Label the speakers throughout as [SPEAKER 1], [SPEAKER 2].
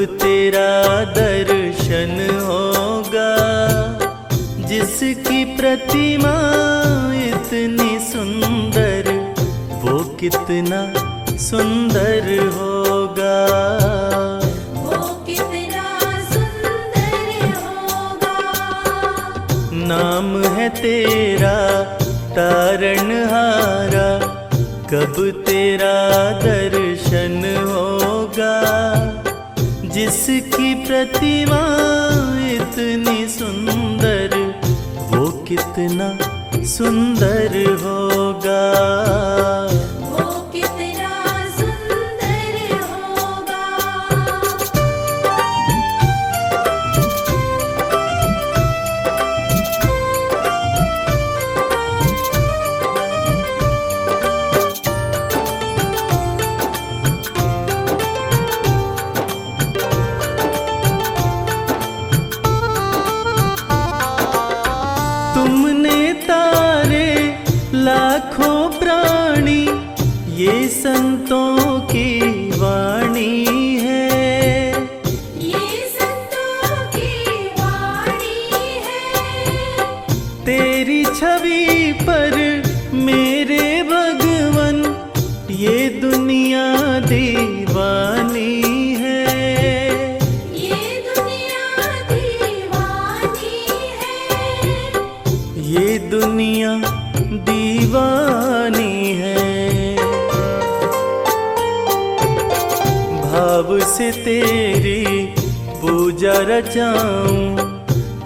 [SPEAKER 1] तेरा दर्शन होगा, जिसकी प्रतिमा इतनी सुंदर, वो कितना सुंदर होगा।
[SPEAKER 2] वो कितना सुंदर होगा।
[SPEAKER 1] नाम है तेरा तारणहारा, कब तेरा दर्शन होगा, जिसकी प्रतिमा इतनी सुंदर, वो कितना सुंदर होगा।
[SPEAKER 2] वो कितना सुंदर होगा।
[SPEAKER 1] तुमने तारे लाखों प्राणी, ये संतों की वाणी है।
[SPEAKER 2] ये संतों की वाणी है।
[SPEAKER 1] तेरी छवि पर मेरे भगवन, ये दुनिया दीवानी है।
[SPEAKER 2] ये दुनिया दीवानी है।
[SPEAKER 1] ये दुनिया दीवानी है। भाव से तेरी पूजा रचाऊं,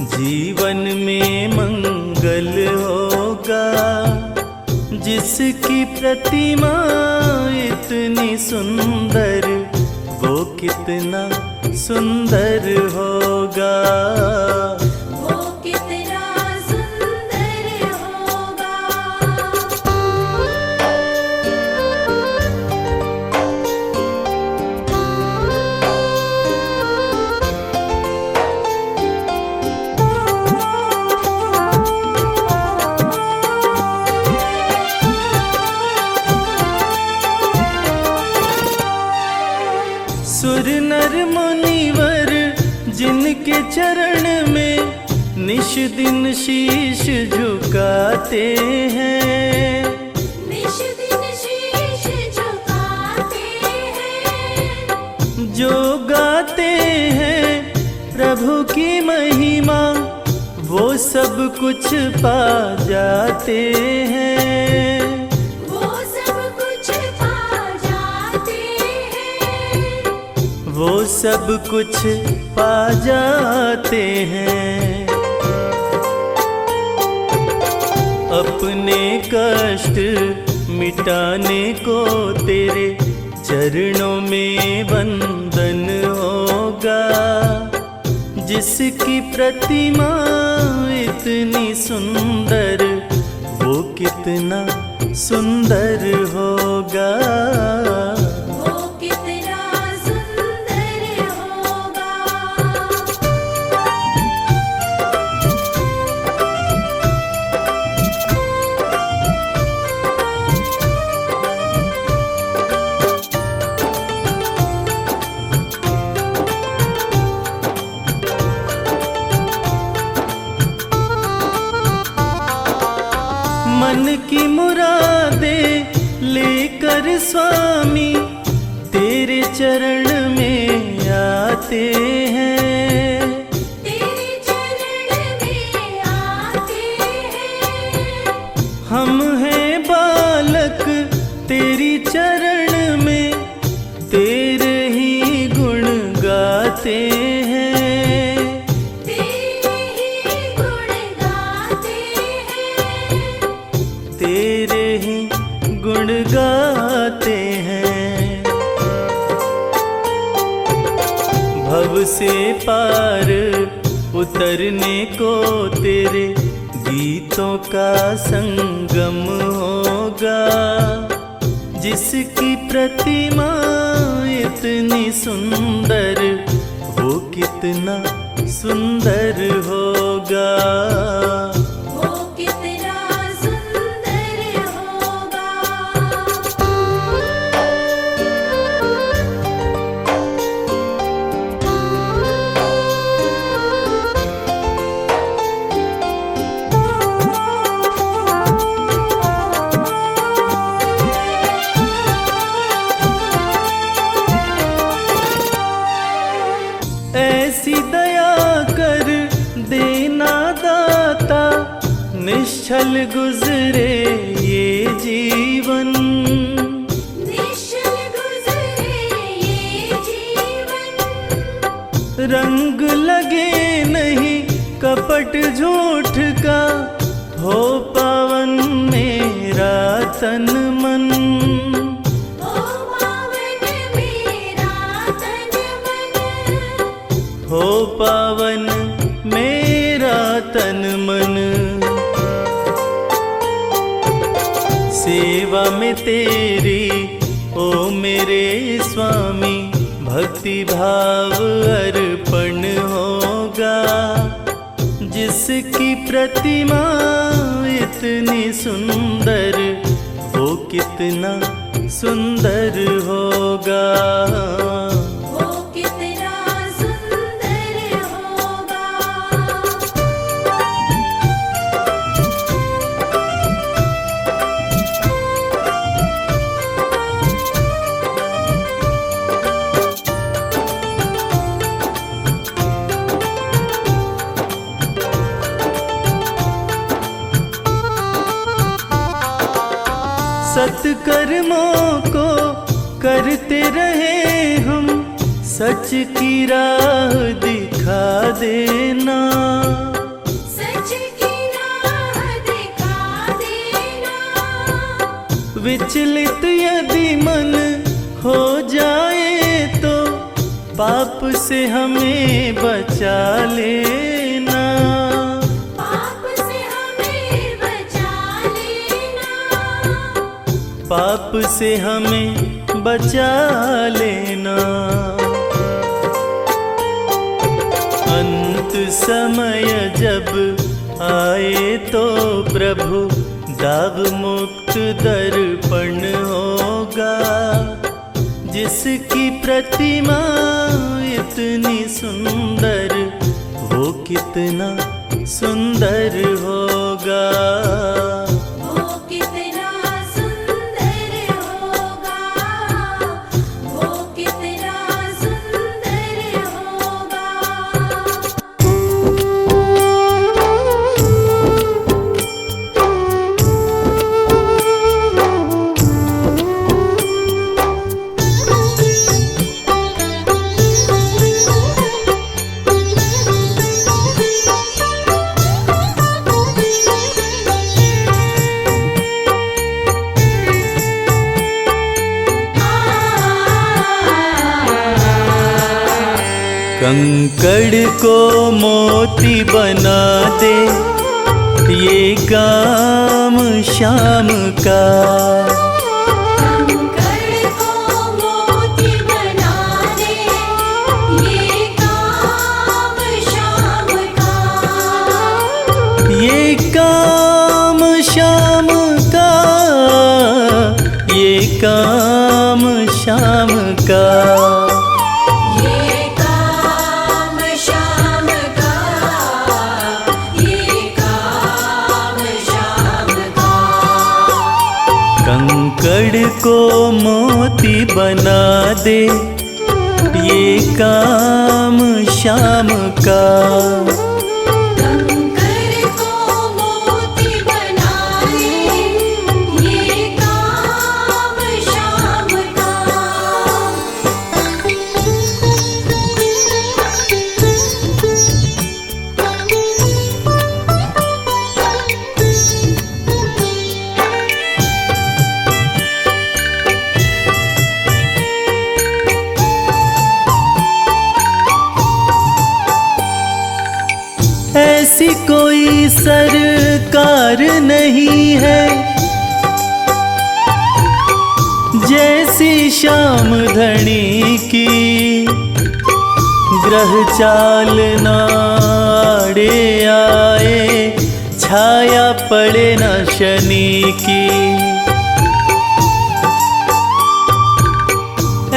[SPEAKER 1] जीवन में मंगल होगा, जिसकी प्रतिमा इतनी सुंदर, वो कितना सुंदर होगा।
[SPEAKER 2] वो कितना सुंदर होगा।
[SPEAKER 1] सुर नर मुनिवर जिनके चरण में निश दिन शीश झुकाते हैं,
[SPEAKER 2] निश दिन शीश झुकाते हैं।
[SPEAKER 1] जो गाते हैं प्रभु की महिमा, वो सब कुछ पा जाते हैं।
[SPEAKER 2] वो सब कुछ पा जाते हैं।
[SPEAKER 1] वो सब कुछ पा जाते हैं। अपने कष्ट मिटाने को तेरे चरणों में वंदन होगा, जिसकी प्रतिमा इतनी सुंदर, वो कितना सुंदर होगा।
[SPEAKER 2] वो कितना सुंदर होगा।
[SPEAKER 1] मन की मुरादें लेकर स्वामी तेरे चरण में आते हैं।
[SPEAKER 2] तेरे चरण में आते हैं।
[SPEAKER 1] हम हैं बालक तेरी चरण में, तेरे ही गुण गाते हैं।
[SPEAKER 2] तेरे ही गुण गाते हैं।
[SPEAKER 1] तेरे ही गुण गाते हैं। भव से पार उतरने को तेरे गीतों का संगम होगा, जिसकी प्रतिमा इतनी सुंदर, वो कितना सुंदर होगा।
[SPEAKER 2] वो कितना सुंदर होगा।
[SPEAKER 1] दाता, निश्चल गुजरे ये जीवन।
[SPEAKER 2] निश्चल गुजरे ये जीवन,
[SPEAKER 1] रंग लगे नहीं कपट झूठ का, हो पावन मेरा तन मन।
[SPEAKER 2] ओ पावन मेरा तन मन,
[SPEAKER 1] हो पावन मेरा तन मन। सेवा में तेरी ओ मेरे स्वामी, भक्ति भाव अर्पण होगा। जिसकी प्रतिमा इतनी सुंदर, वो कितना सुंदर होगा।
[SPEAKER 2] वो कितना सुंदर होगा।
[SPEAKER 1] सत्कर्मों को करते रहे हम, सच की राह दिखा देना।
[SPEAKER 2] सच की राह दिखा देना,
[SPEAKER 1] विचलित यदि मन हो जाए तो, पाप से हमें बचा लेना।
[SPEAKER 2] पाप से हमें बचा लेना।
[SPEAKER 1] पाप से हमें बचा लेना। अंत समय जब आए तो प्रभु, दाव मुक्त दर्पण होगा। जिसकी प्रतिमा इतनी सुंदर, वो कितना सुंदर होगा।
[SPEAKER 2] वो कितना सुंदर होगा। वो कितना सुंदर होगा।
[SPEAKER 1] कंकड़ को मोती बना दे, ये काम शाम का।
[SPEAKER 2] कंकड़ को मोती बना दे, ये काम शाम का।
[SPEAKER 1] ये काम शाम का, ये काम शाम का।
[SPEAKER 2] ये काम शाम का, ये काम शाम का।
[SPEAKER 1] कंकड़ को मोती बना दे, ये काम शाम का।
[SPEAKER 2] कंकड़ को मोती बना दे, ये काम शाम का।
[SPEAKER 1] ऐसी कोई सरकार नहीं है, जैसी श्याम धनी की। ग्रह चाल नाड़े आए, छाया पड़े न शनि की।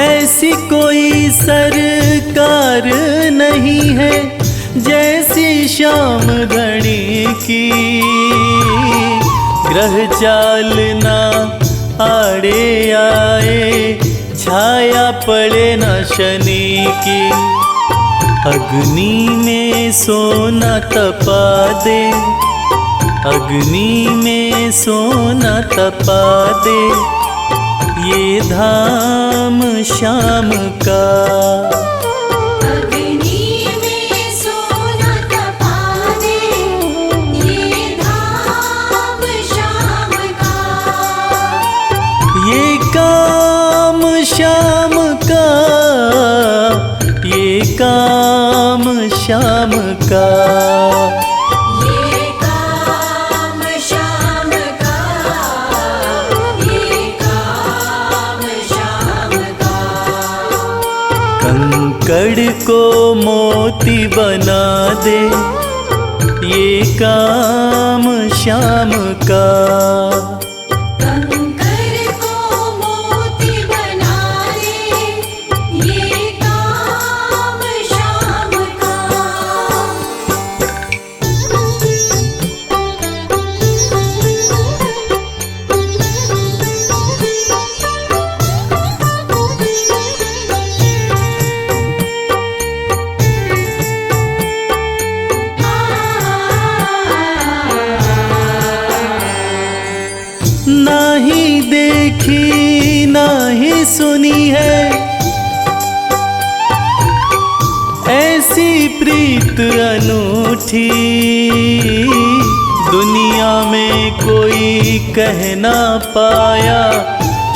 [SPEAKER 1] ऐसी कोई सरकार नहीं है, जैसी श्याम धनी की। ग्रह चाल ना आड़े आए, छाया पड़े न शनि की। अग्नि में सोना तपा दे, अग्नि में सोना तपा दे, ये धाम श्याम का।
[SPEAKER 2] अग्नि में सोना तपा दे, ये धाम श्याम का।
[SPEAKER 1] ये काम श्याम का, ये काम श्याम का।
[SPEAKER 2] ये काम श्याम का, ये काम श्याम का।
[SPEAKER 1] कंकड़ को मोती बना दे, ये काम श्याम का।
[SPEAKER 2] कंकर को मोती बना दे, ये काम श्याम का।
[SPEAKER 1] नाही देखी नाही सुनी है ऐसी प्रीत अनूठी, दुनिया में कोई कह ना पाया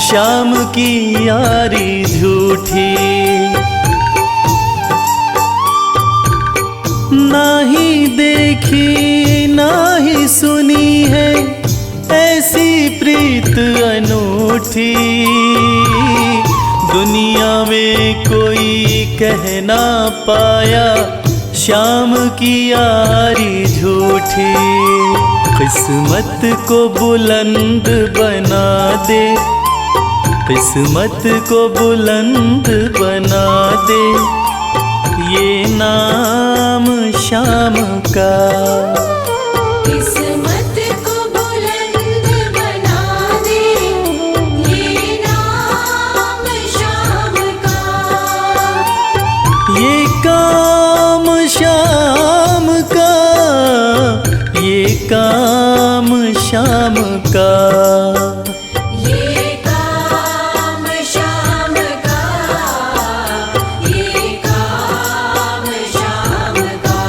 [SPEAKER 1] श्याम की यारी झूठी। नाही देखी नाही सुनी है ऐसी प्रीत अनूठी, दुनिया में कोई कह ना पाया श्याम की यारी झूठी। किस्मत को बुलंद बना दे, किस्मत को बुलंद बना दे, ये नाम श्याम का।
[SPEAKER 2] किस्मत को बुलंद बना दे, ये नाम श्याम का।
[SPEAKER 1] ये काम श्याम का, ये काम श्याम का।
[SPEAKER 2] ये काम श्याम का, ये काम श्याम का।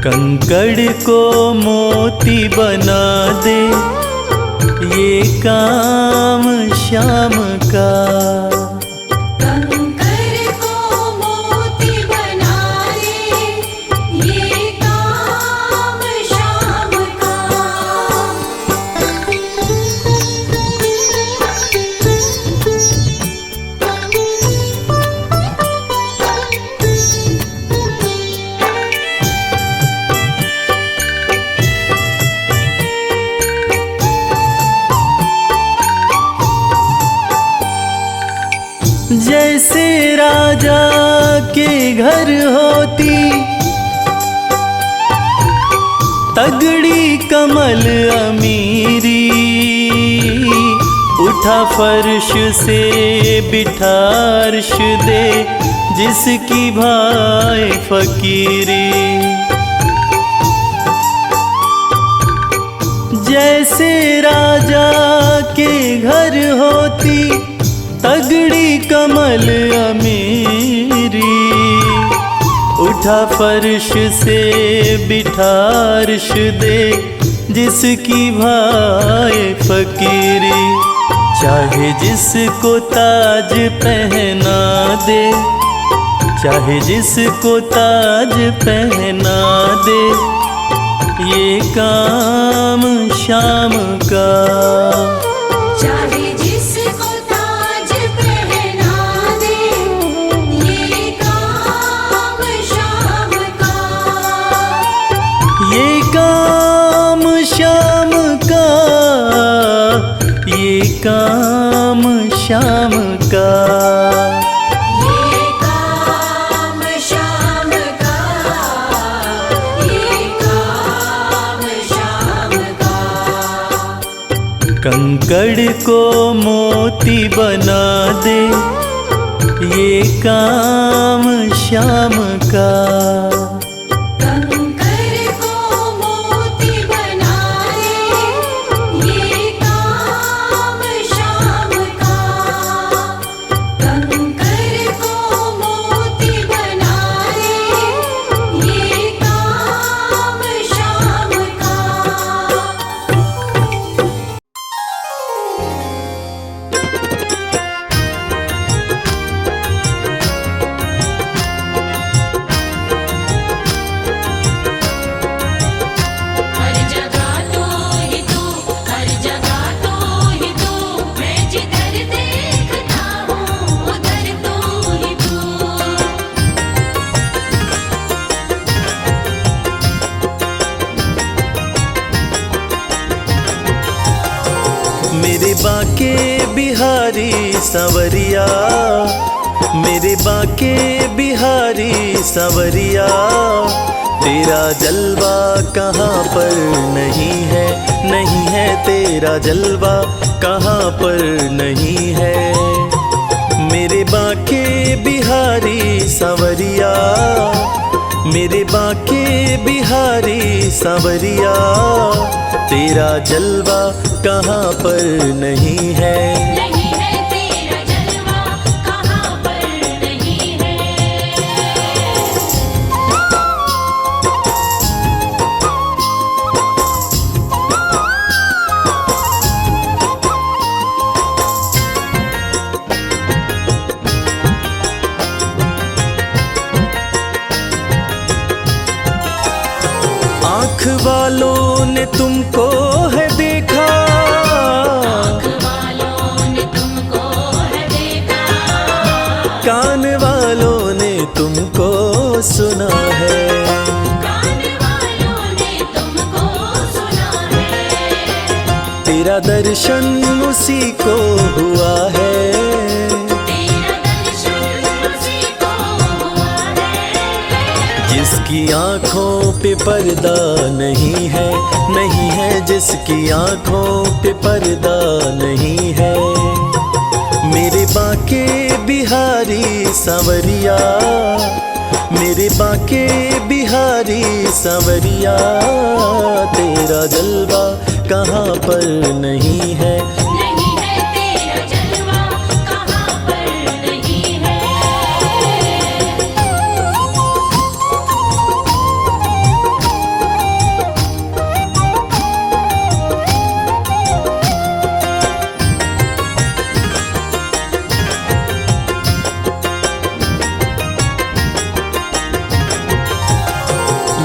[SPEAKER 1] कंकड़ को मोती बना दे, ये काम श्याम का।
[SPEAKER 2] कंकर को मोती बना दे, ये काम श्याम का।
[SPEAKER 1] जैसे राजा के घर होती तगड़ी कमल अमीरी, उठा फर्श से बिठा अर्श दे, जिसकी भाई फकीरी। जैसे राजा के घर होती तगड़ी कमल अमीरी, उठा फर्श से बिठा अर्श दे, जिसकी भाई फकीरी। चाहे जिसको ताज पहना दे, चाहे जिसको ताज पहना दे, ये काम श्याम का।
[SPEAKER 2] चाहे जिसको ताज पहना दे, ये काम श्याम का।
[SPEAKER 1] ये काम श्याम का, ये काम श्याम का।
[SPEAKER 2] ये काम श्याम का, ये काम श्याम का।
[SPEAKER 1] कंकड़ को मोती बना दे, ये काम श्याम का।
[SPEAKER 2] कंकर को मोती बनाए, ये काम श्याम का। कंकर को मोती बनाए, ये काम श्याम का। हर जगह तो ही तू, हर जगह तो ही तू, मैं जिधर देखता हूँ उधर तो ही तू।
[SPEAKER 1] मेरे बाके बिहारी सांवरिया, मेरे बाके बिहारी सांवरिया, तेरा जलवा कहाँ पर नहीं है, नहीं है तेरा जलवा कहाँ पर नहीं है। मेरे बाके बिहारी सांवरिया, मेरे बाके बिहारी सांवरिया, तेरा जलवा कहाँ पर नहीं है।
[SPEAKER 2] नहीं है तेरा जलवा कहाँ पर नहीं है।
[SPEAKER 1] आँख वालों ने तुमको है देखा,
[SPEAKER 2] आँख वालों ने तुमको है देखा,
[SPEAKER 1] कान वालों ने तुमको सुना है।
[SPEAKER 2] कान वालों ने तुमको सुना है।
[SPEAKER 1] तेरा दर्शन उसी को हुआ है,
[SPEAKER 2] तेरा दर्शन उसी को हुआ है।
[SPEAKER 1] जिसकी आँखों पे पर्दा नहीं है, नहीं है जिसकी आँखों पे पर्दा नहीं है। मेरे बाके बिहारी सांवरिया, मेरे बाके बिहारी सांवरिया, तेरा जलवा कहाँ पर नहीं है।
[SPEAKER 2] नहीं है तेरा जलवा कहाँ पर नहीं है।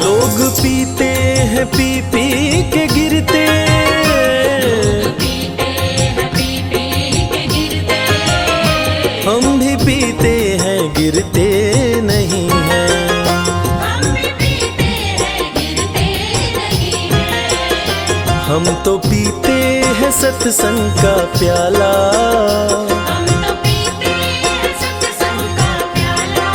[SPEAKER 1] लोग पीते हैं पी पी के गिरते,
[SPEAKER 2] पीते हैं पी पी के गिरते,
[SPEAKER 1] हम भी पीते हैं गिरते नहीं हैं।
[SPEAKER 2] हम भी पीते हैं गिरते नहीं है।
[SPEAKER 1] हम तो पीते हैं सत्संग का प्याला,
[SPEAKER 2] हम तो पीते हैं सत्संग का प्याला।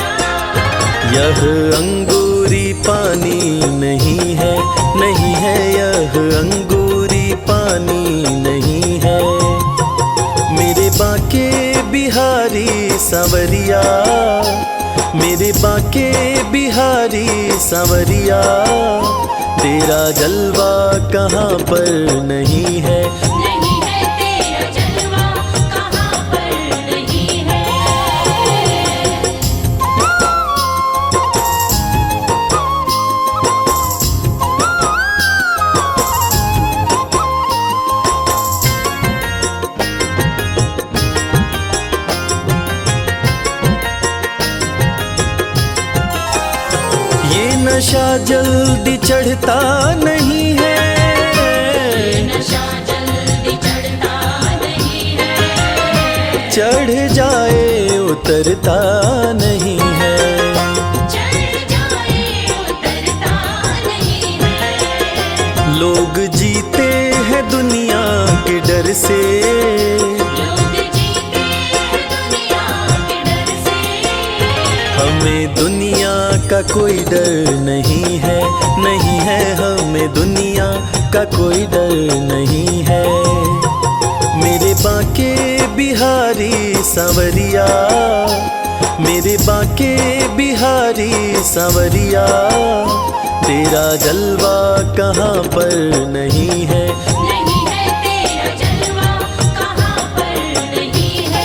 [SPEAKER 1] यह अंगूरी पानी नहीं है, नहीं है यह अंगूरी पानी नहीं है। मेरे बाके बिहारी सांवरिया, मेरे बाके बिहारी सांवरिया, तेरा जलवा कहाँ पर नहीं है।
[SPEAKER 2] नहीं है तेरा जलवा कहाँ पर नहीं है।
[SPEAKER 1] ये नशा जल्दी चढ़ता नहीं है,
[SPEAKER 2] नशा जल्दी चढ़ता नहीं है।
[SPEAKER 1] चढ़ जाए उतरता नहीं है।
[SPEAKER 2] चढ़ जाए उतरता नहीं है।
[SPEAKER 1] लोग जीते हैं दुनिया के डर से,
[SPEAKER 2] लोग जीते हैं दुनिया के डर से।
[SPEAKER 1] हमें दुनिया का कोई डर नहीं है, नहीं है हमें दुनिया का कोई डर नहीं है। मेरे बाके बिहारी सांवरिया, मेरे बाके बिहारी सांवरिया, तेरा जलवा कहाँ पर नहीं है।
[SPEAKER 2] नहीं है तेरा जलवा कहाँ पर नहीं है।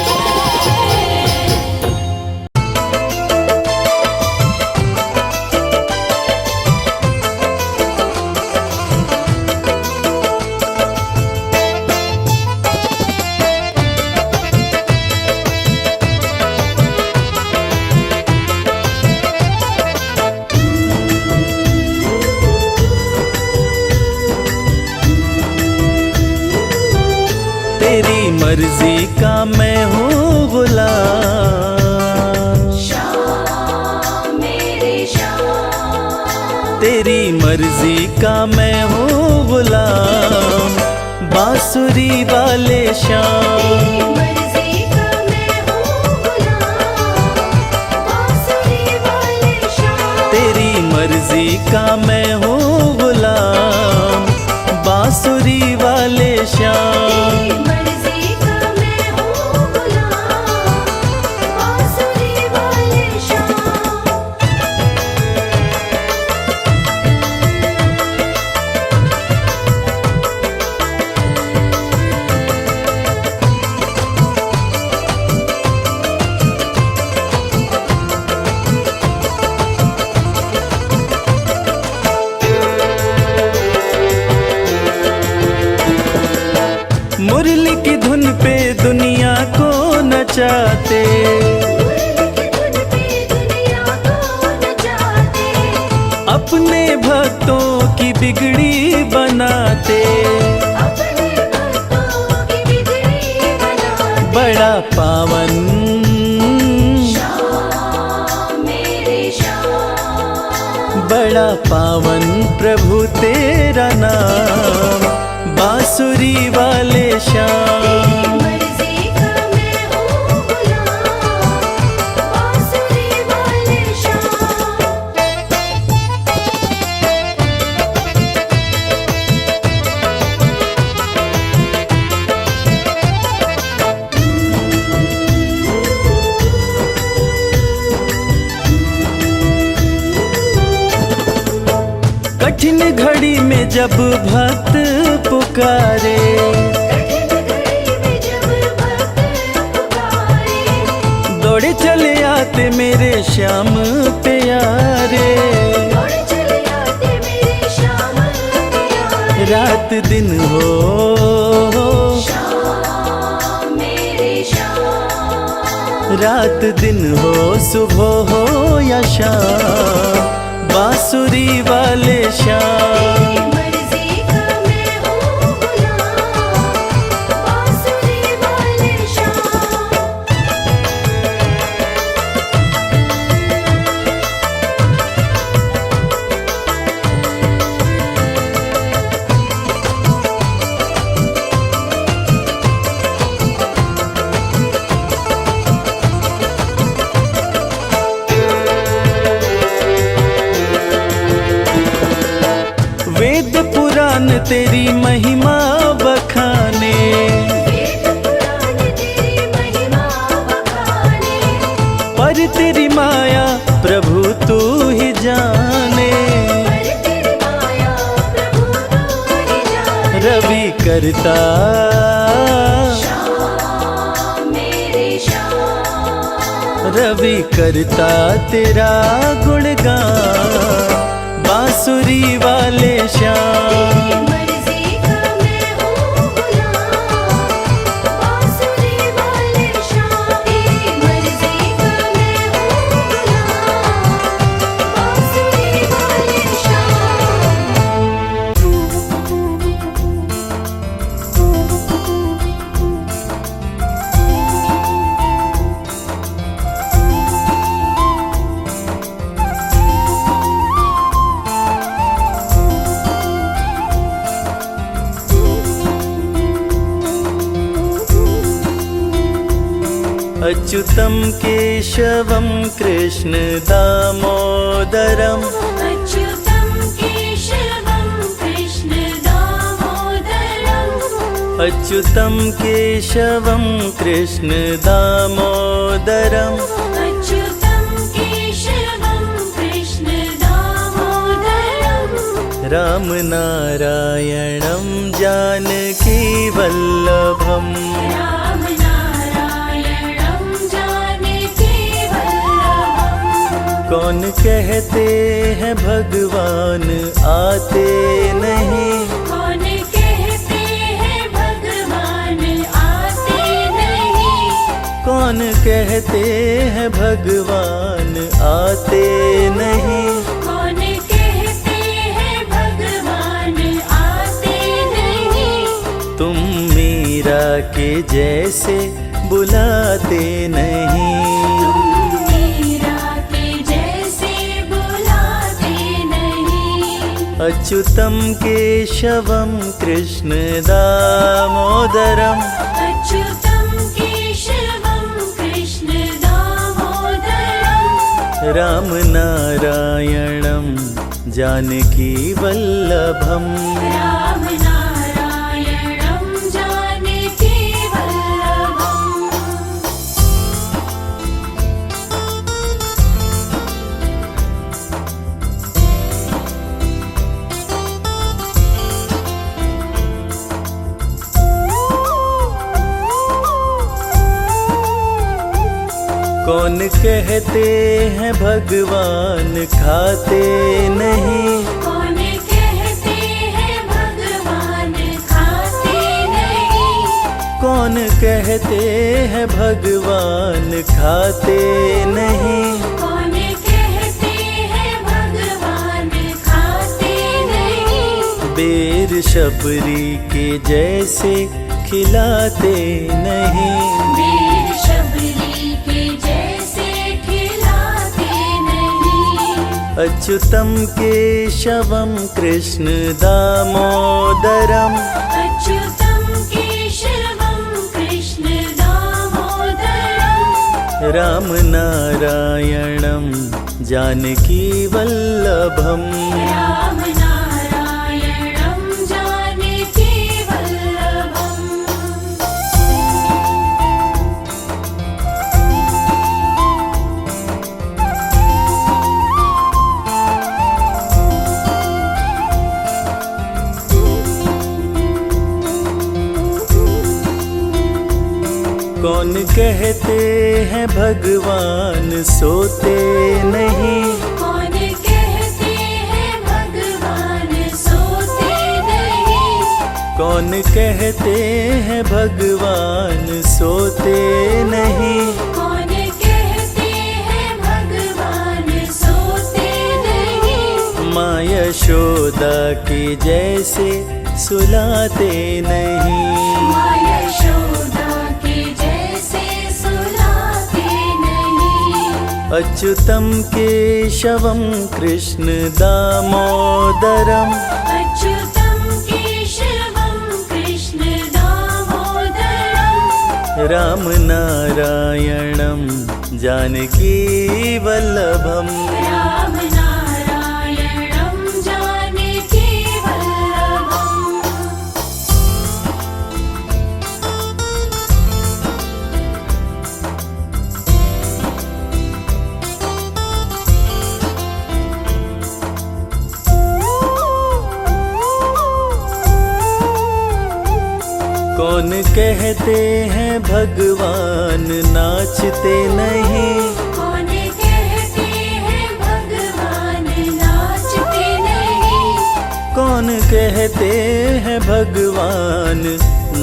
[SPEAKER 1] तेरी मर्जी का मैं हूँ गुलाम,
[SPEAKER 2] शाम मेरे शाम,
[SPEAKER 1] तेरी मर्जी का मैं हूँ गुलाम, बांसुरी वाले श्याम।
[SPEAKER 2] मर्जी का मैं हूँ गुलाम, बांसुरी वाले शाम।
[SPEAKER 1] तेरी मर्जी का मैं हूँ गुलाम, बांसुरी वाले श्याम।
[SPEAKER 2] मर्जी का मैं हूँ गुलाम, बांसुरी वाले शाम।
[SPEAKER 1] मुरली की धुन पे दुनिया को नचाते, अपने भक्तों की बिगड़ी बनाते। बड़ा पावन बड़ा पावन प्रभु तेरा नाम, बांसुरी वाले श्याम।
[SPEAKER 2] मर्जी का मैं हूँ गुलाम, बांसुरी वाले शाम।
[SPEAKER 1] कठिन घड़ी में जब भक्त पुकारे, दौड़े चले आते मेरे श्याम प्यारे। रात दिन हो रात दिन हो, सुबह हो या शाम, बांसुरी वाले श्याम।
[SPEAKER 2] मर्जी का मैं हूँ गुलाम, बांसुरी वाले शाम।
[SPEAKER 1] वेद पुराण तेरी महिमा बखाने, पर तेरी माया प्रभु तू ही जाने। रवि करता रवि करता तेरा गुणगान, बांसुरी वाले श्याम।
[SPEAKER 2] मर्जी का मैं हूँ गुलाम, बांसुरी वाले शाम। मर्जी का मैं हूँ गुलाम, बांसुरी वाले
[SPEAKER 1] अच्युतं केशवं कृष्ण दामोदरम्,
[SPEAKER 2] अच्युतं केशवं कृष्ण दामोदरम्,
[SPEAKER 1] अच्युतं केशवं कृष्ण दामोदरम्,
[SPEAKER 2] अच्युतं
[SPEAKER 1] राम नारायणं जानकी वल्लभम्
[SPEAKER 2] राम नारायणं जानकी वल्लभम्।
[SPEAKER 1] कौन कहते हैं भगवान आते नहीं,
[SPEAKER 2] कौन कहते हैं भगवान आते नहीं,
[SPEAKER 1] कौन कहते हैं भगवान आते नहीं।
[SPEAKER 2] कौन कहते हैं भगवान आते नहीं,
[SPEAKER 1] तुम मीरा के जैसे बुलाते नहीं,
[SPEAKER 2] तुम मीरा के जैसे बुलाते नहीं।
[SPEAKER 1] अच्युतम केशवम कृष्ण दामोदरम
[SPEAKER 2] अच्युतं केशवं कृष्ण दामोदरम्।
[SPEAKER 1] राम नारायणं जानकी वल्लभम्
[SPEAKER 2] राम नारायणं जानकी वल्लभम्।
[SPEAKER 1] कौन कहते हैं भगवान खाते नहीं,
[SPEAKER 2] कौन कहते हैं भगवान खाते नहीं,
[SPEAKER 1] कौन कहते हैं भगवान खाते नहीं।
[SPEAKER 2] कौन कहते हैं भगवान खाते नहीं,
[SPEAKER 1] बेर शबरी के जैसे खिलाते नहीं,
[SPEAKER 2] वीर शबरी के जैसे खिलाते नहीं।
[SPEAKER 1] अच्युतम केशवम कृष्ण दामोदरम
[SPEAKER 2] अच्युतं केशवं कृष्ण दामोदरम्।
[SPEAKER 1] राम नारायणं जानकी वल्लभम्
[SPEAKER 2] राम नारायणं जानकी वल्लभम्।
[SPEAKER 1] कौन कहते हैं भगवान सोते नहीं,
[SPEAKER 2] कौन कहते हैं भगवान सोते नहीं,
[SPEAKER 1] कौन कहते हैं भगवान सोते नहीं।
[SPEAKER 2] कौन कहते हैं भगवान सोते नहीं,
[SPEAKER 1] माँ यशोदा के जैसे सुलाते नहीं,
[SPEAKER 2] माँ यशोदा के जैसे सुलाते नहीं।
[SPEAKER 1] अच्युतम केशवम कृष्ण दामोदरम
[SPEAKER 2] अच्युतं केशवं कृष्ण दामोदरम्।
[SPEAKER 1] राम नारायणं जानकी वल्लभम्
[SPEAKER 2] राम नारायणं जानकी वल्लभम्।
[SPEAKER 1] कौन कहते हैं भगवान नाचते नहीं,
[SPEAKER 2] कौन कहते हैं भगवान नाचते नहीं,
[SPEAKER 1] कौन कहते हैं भगवान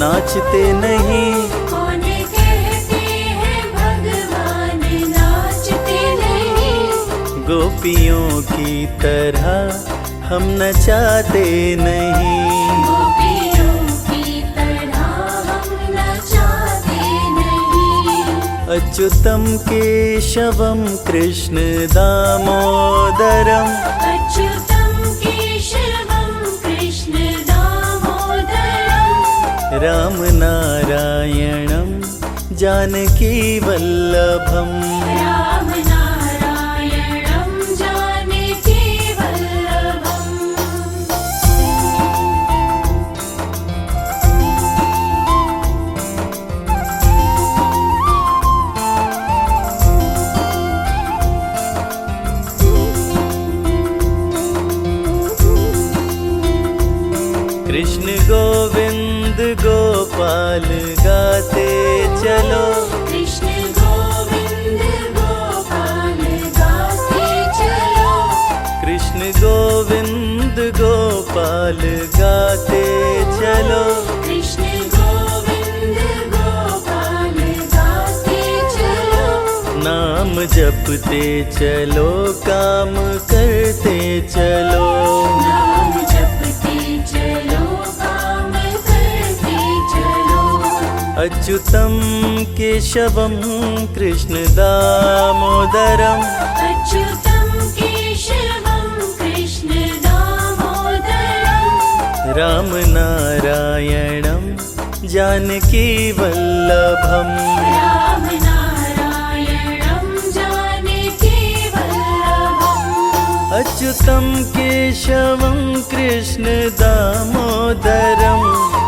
[SPEAKER 1] नाचते नहीं।
[SPEAKER 2] कौन कहते हैं भगवान नाचते नहीं।
[SPEAKER 1] गोपियों की तरह हम नचाते नहीं,
[SPEAKER 2] गोपियों की तरह हम नचाते नहीं।
[SPEAKER 1] अच्युतम केशवम कृष्ण दामोदरम
[SPEAKER 2] अच्युतं केशवं कृष्ण दामोदरम्।
[SPEAKER 1] राम नारायणं जानकी वल्लभम्
[SPEAKER 2] राम नारायणं जानकी वल्लभम्।
[SPEAKER 1] कृष्ण गोविंद गोपाल गाते चलो,
[SPEAKER 2] कृष्ण गोविंद गोपाल गाते चलो,
[SPEAKER 1] कृष्ण गोविंद गोपाल गाते चलो,
[SPEAKER 2] कृष्ण गोविंद गोपाल गाते चलो,
[SPEAKER 1] नाम जपते चलो, काम करते चलो,
[SPEAKER 2] नाम जपते चलो, काम करते चलो,
[SPEAKER 1] अच्युतम केशवम कृष्ण दामोदरम,
[SPEAKER 2] अच्युतं केशवं कृष्ण दामोदरं,
[SPEAKER 1] राम नारायणम जानकी वल्लभम,
[SPEAKER 2] राम नारायणं जानकी वल्लभम्,
[SPEAKER 1] अच्युतम केशवम कृष्ण दामोदरम,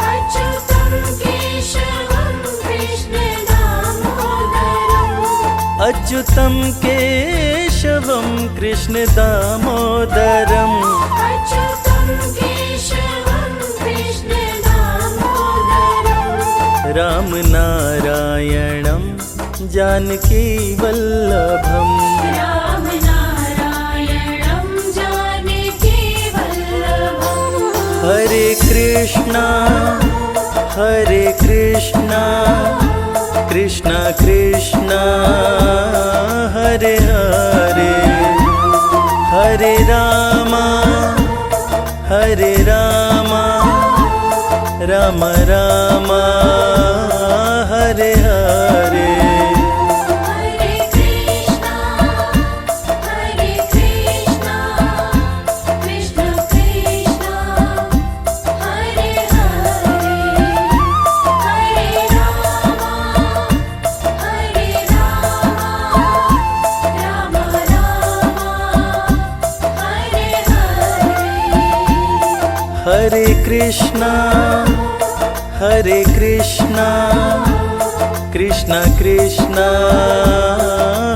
[SPEAKER 2] अच्युतं केशवं कृष्ण दामोदरम्,
[SPEAKER 1] अच्युतम केशवम कृष्ण दामोदरम,
[SPEAKER 2] अच्युतं केशवं कृष्ण दामोदरम्,
[SPEAKER 1] राम नारायणम जानकी वल्लभम।
[SPEAKER 2] राम नारायणं जानकी वल्लभम्,
[SPEAKER 1] हरे कृष्णा कृष्णा कृष्णा हरे हरे, हरे रामा राम रामा हरे हरे,
[SPEAKER 2] हरे कृष्णा कृष्ण कृष्ण हरे हरे, हरे रामा राम राम हरे हरे,
[SPEAKER 1] हरे कृष्णा कृष्णा कृष्णा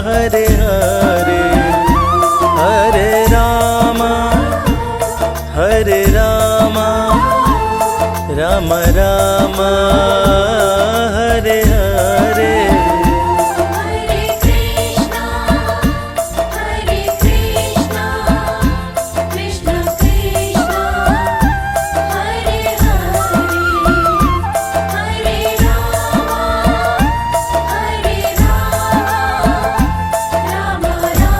[SPEAKER 1] हरे हरे, हरे रामा राम राम हरे हरे,
[SPEAKER 2] हरे कृष्णा कृष्ण कृष्ण हरे हरे, हरे रामा राम हरे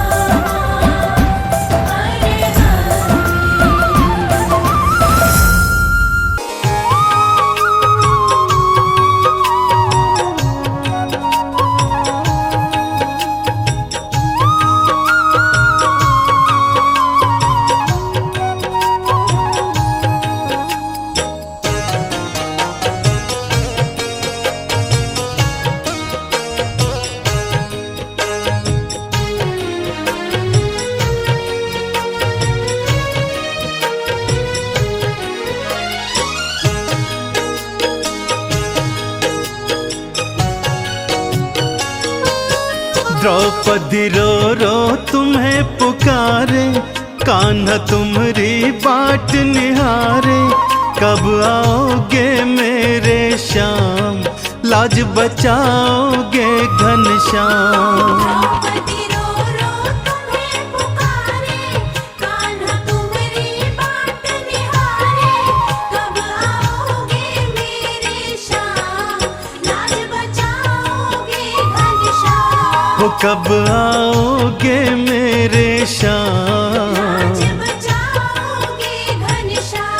[SPEAKER 1] द्रौपदी रो रो तुम्हें पुकारे, कान्हा तुम्हारी बाट निहारे, कब आओगे मेरे श्याम, लाज बचाओगे घनश्याम।
[SPEAKER 2] द्रौपदी रो रो तुम्हें पुकारे, कान्हा तुम्हारी बाट निहारे, कब आओगे मेरे श्याम, लाज बचाओगे घनश्याम,
[SPEAKER 1] वो कब आओगे मेरे श्याम,
[SPEAKER 2] लाज बचाओगे घनश्याम।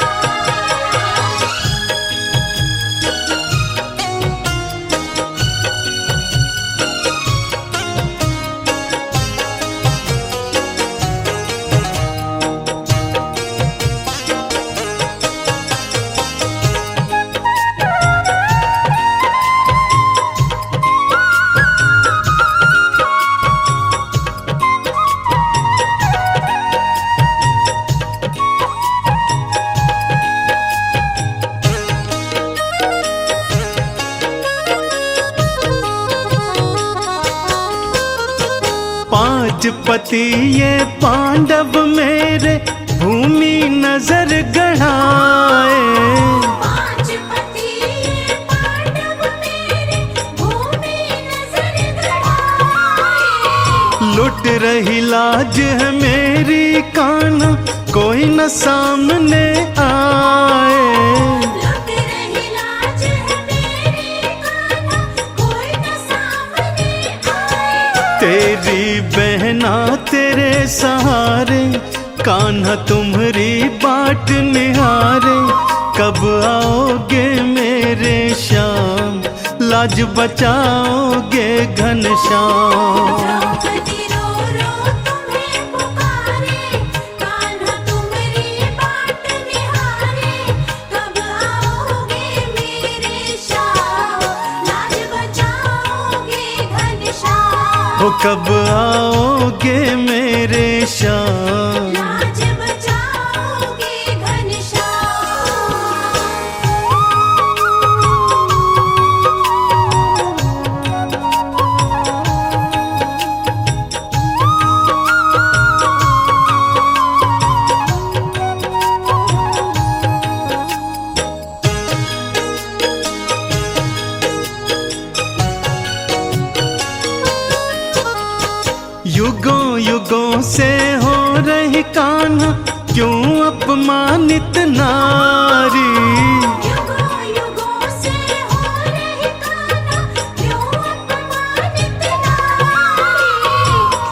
[SPEAKER 1] पांच पति ये पांडव मेरे, भूमि नजर गढ़ाए, लाज है मेरी कान्हा, कोई न सामने आए।
[SPEAKER 2] लुट रही लाज है मेरी कान्हा, कोई न सामने आए।
[SPEAKER 1] तेरी बहना तेरे सहारे, कान्हा तुम्हारी बाट निहारे। कब आओगे मेरे श्याम, लाज बचाओगे घनश्याम।
[SPEAKER 2] द्रौपदी रो रो तुम्हें पुकारे, कान्हा तुम्हारी बाट निहारे। कब आओगे मेरे श्याम, लाज बचाओगे घनश्याम।
[SPEAKER 1] हो कब आओगे मेरे श्याम।
[SPEAKER 2] लाज बचाओगे घनश्याम।
[SPEAKER 1] युगों युगों से हो रही कान्हा, क्यों अपमानित नारी।
[SPEAKER 2] युगों युगों से हो रही कान्हा, क्यों अपमानित नारी।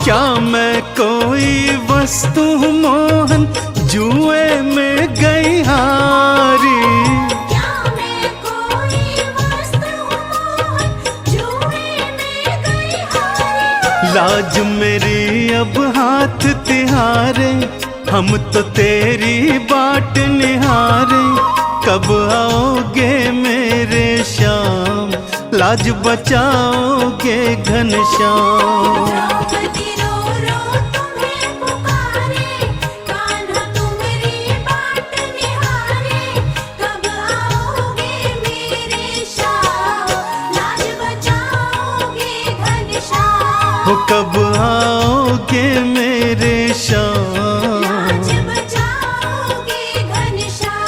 [SPEAKER 1] क्या मैं कोई वस्तु हूँ मोहन, जुए में गई हारी।
[SPEAKER 2] क्या मैं कोई वस्तु हूँ मोहन, जुए में गई हारी।
[SPEAKER 1] लाज मेरी अब हाथ तिहारे, हम तो तेरी बाट निहारे। कब आओगे मेरे श्याम, लाज बचाओगे घनश्याम।
[SPEAKER 2] द्रौपदी रो रो तुम्हें पुकारे, कान्हा तुम्हारी बाट निहारे। कब आओगे मेरे श्याम, लाज बचाओगे घनश्याम।
[SPEAKER 1] हो कब आओगे मेरे श्याम।
[SPEAKER 2] लाज बचाओगे घनश्याम।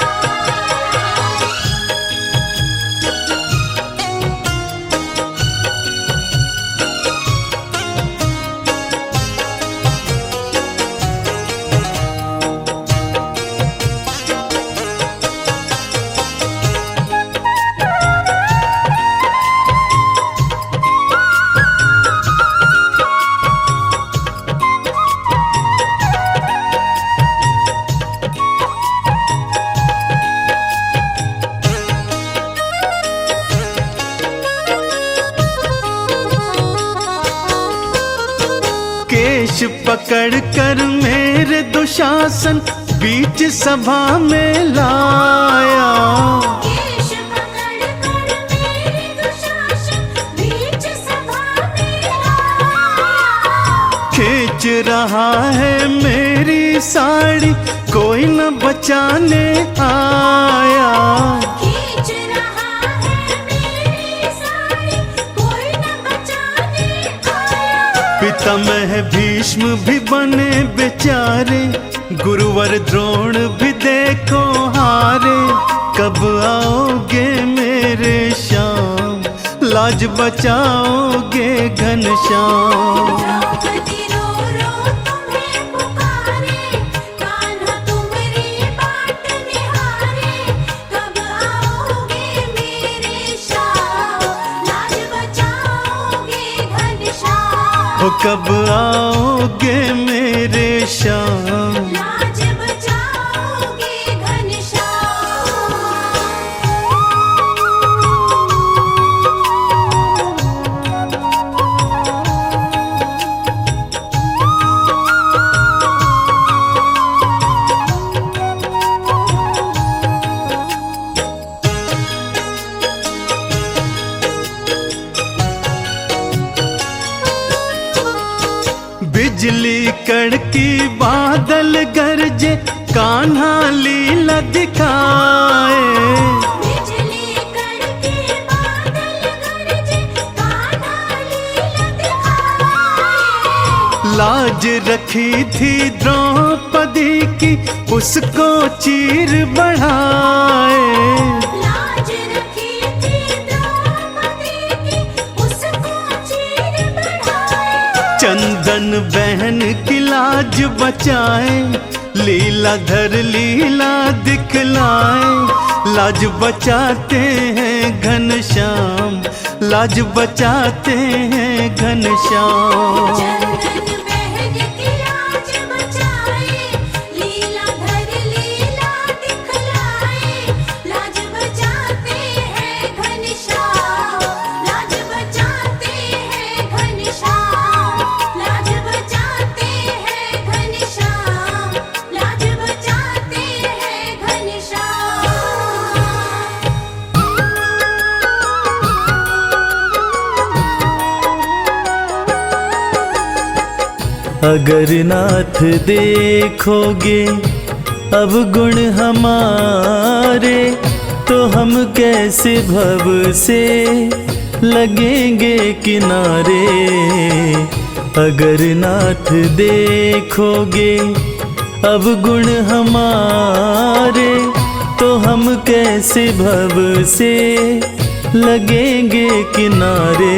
[SPEAKER 1] केश पकड़ कर मेरे दुशासन, बीच सभा में लाया।
[SPEAKER 2] केश पकड़ कर मेरे दुशासन, बीच सभा में लाया।
[SPEAKER 1] खींच रहा है मेरी साड़ी, कोई न बचाने आया।
[SPEAKER 2] खींच रहा है मेरी साड़ी, कोई न बचाने आया।
[SPEAKER 1] पितामह भीष्म भी बने बेचारे, गुरुवर द्रोण भी देखो हारे। कब आओगे मेरे श्याम, लाज बचाओगे घनश्याम।
[SPEAKER 2] द्रौपदी रो रो तुम्हें पुकारे, कान्हा तुम्हारी बाट निहारे। कब आओगे मेरे श्याम, लाज बचाओगे घनश्याम।
[SPEAKER 1] हो कब आओगे मेरे श्याम।
[SPEAKER 2] लाज बचाओगे घनश्याम।
[SPEAKER 1] बिजली कड़की बादल गरजे, कान्हा लीला दिखाए।
[SPEAKER 2] बिजली कड़के बादल गरजे, कान्हा लीला दिखाए।
[SPEAKER 1] लाज रखी थी द्रौपदी की, उसको चीर बढ़ाए।
[SPEAKER 2] लाज रखी थी द्रौपदी की, उसको चीर बढ़ाए।
[SPEAKER 1] चंदन बहन की लाज बचाए, लीलाधर लीला दिखलाए। लाज बचाते हैं घनश्याम, लाज बचाते हैं घनश्याम।
[SPEAKER 2] चंदन बहन की लाज बचाए, लीलाधर लीला दिखलाए। लाज बचाते हैं घनश्याम, लाज बचाते हैं घनश्याम। लाज बचाते हैं घनश्याम, लाज बचाते हैं घनश्याम।
[SPEAKER 1] अगर नाथ देखोगे अब गुण हमारे, तो हम कैसे भव से लगेंगे किनारे। अगर नाथ देखोगे अब गुण हमारे, तो हम कैसे भव से लगेंगे किनारे।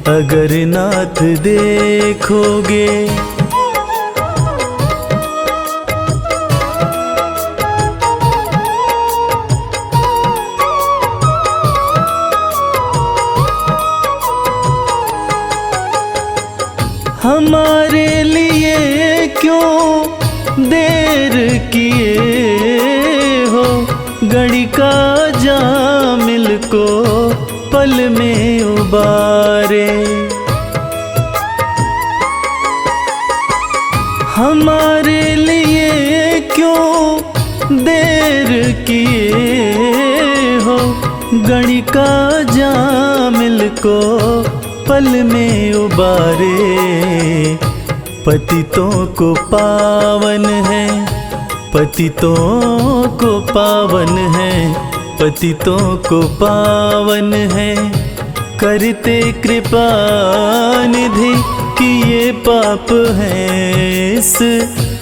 [SPEAKER 1] अगर नाथ देखोगे। हमारे लिए क्यों देर किए हो, घड़ी का जामिल को पल में उबारे। हमारे लिए क्यों देर किए हो, घड़ी का जामिल को पल में उबारे। पतितों को पावन है, पतितों को पावन है, पतितों को पावन है। करते कृपा निधि कि ये पाप हैं इस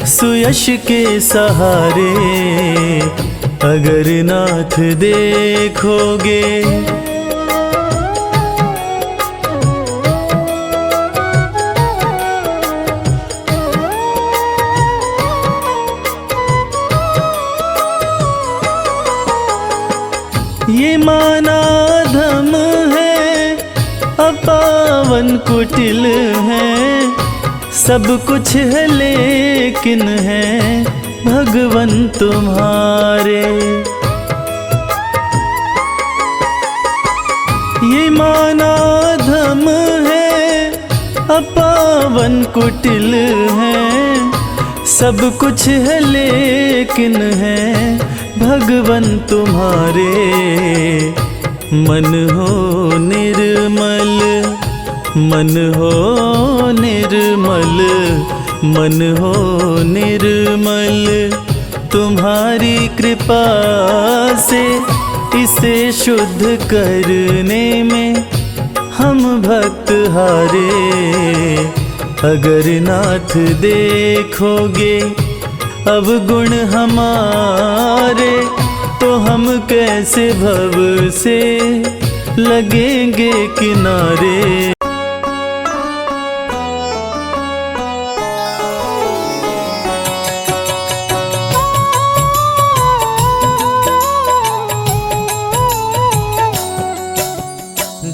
[SPEAKER 1] सुयश के सहारे। अगर नाथ देखोगे। ये माना धम है, अपावन कुटिल है। सब कुछ है लेकिन है भगवन तुम्हारे। ये माना धम है, अपावन कुटिल है। सब कुछ है लेकिन है भगवन तुम्हारे। मन हो निर्मल, मन हो निर्मल, मन हो निर्मल। तुम्हारी कृपा से इसे शुद्ध करने में हम भक्त हारे। अगर नाथ देखोगे अब गुण हमारे, तो हम कैसे भव से लगेंगे किनारे।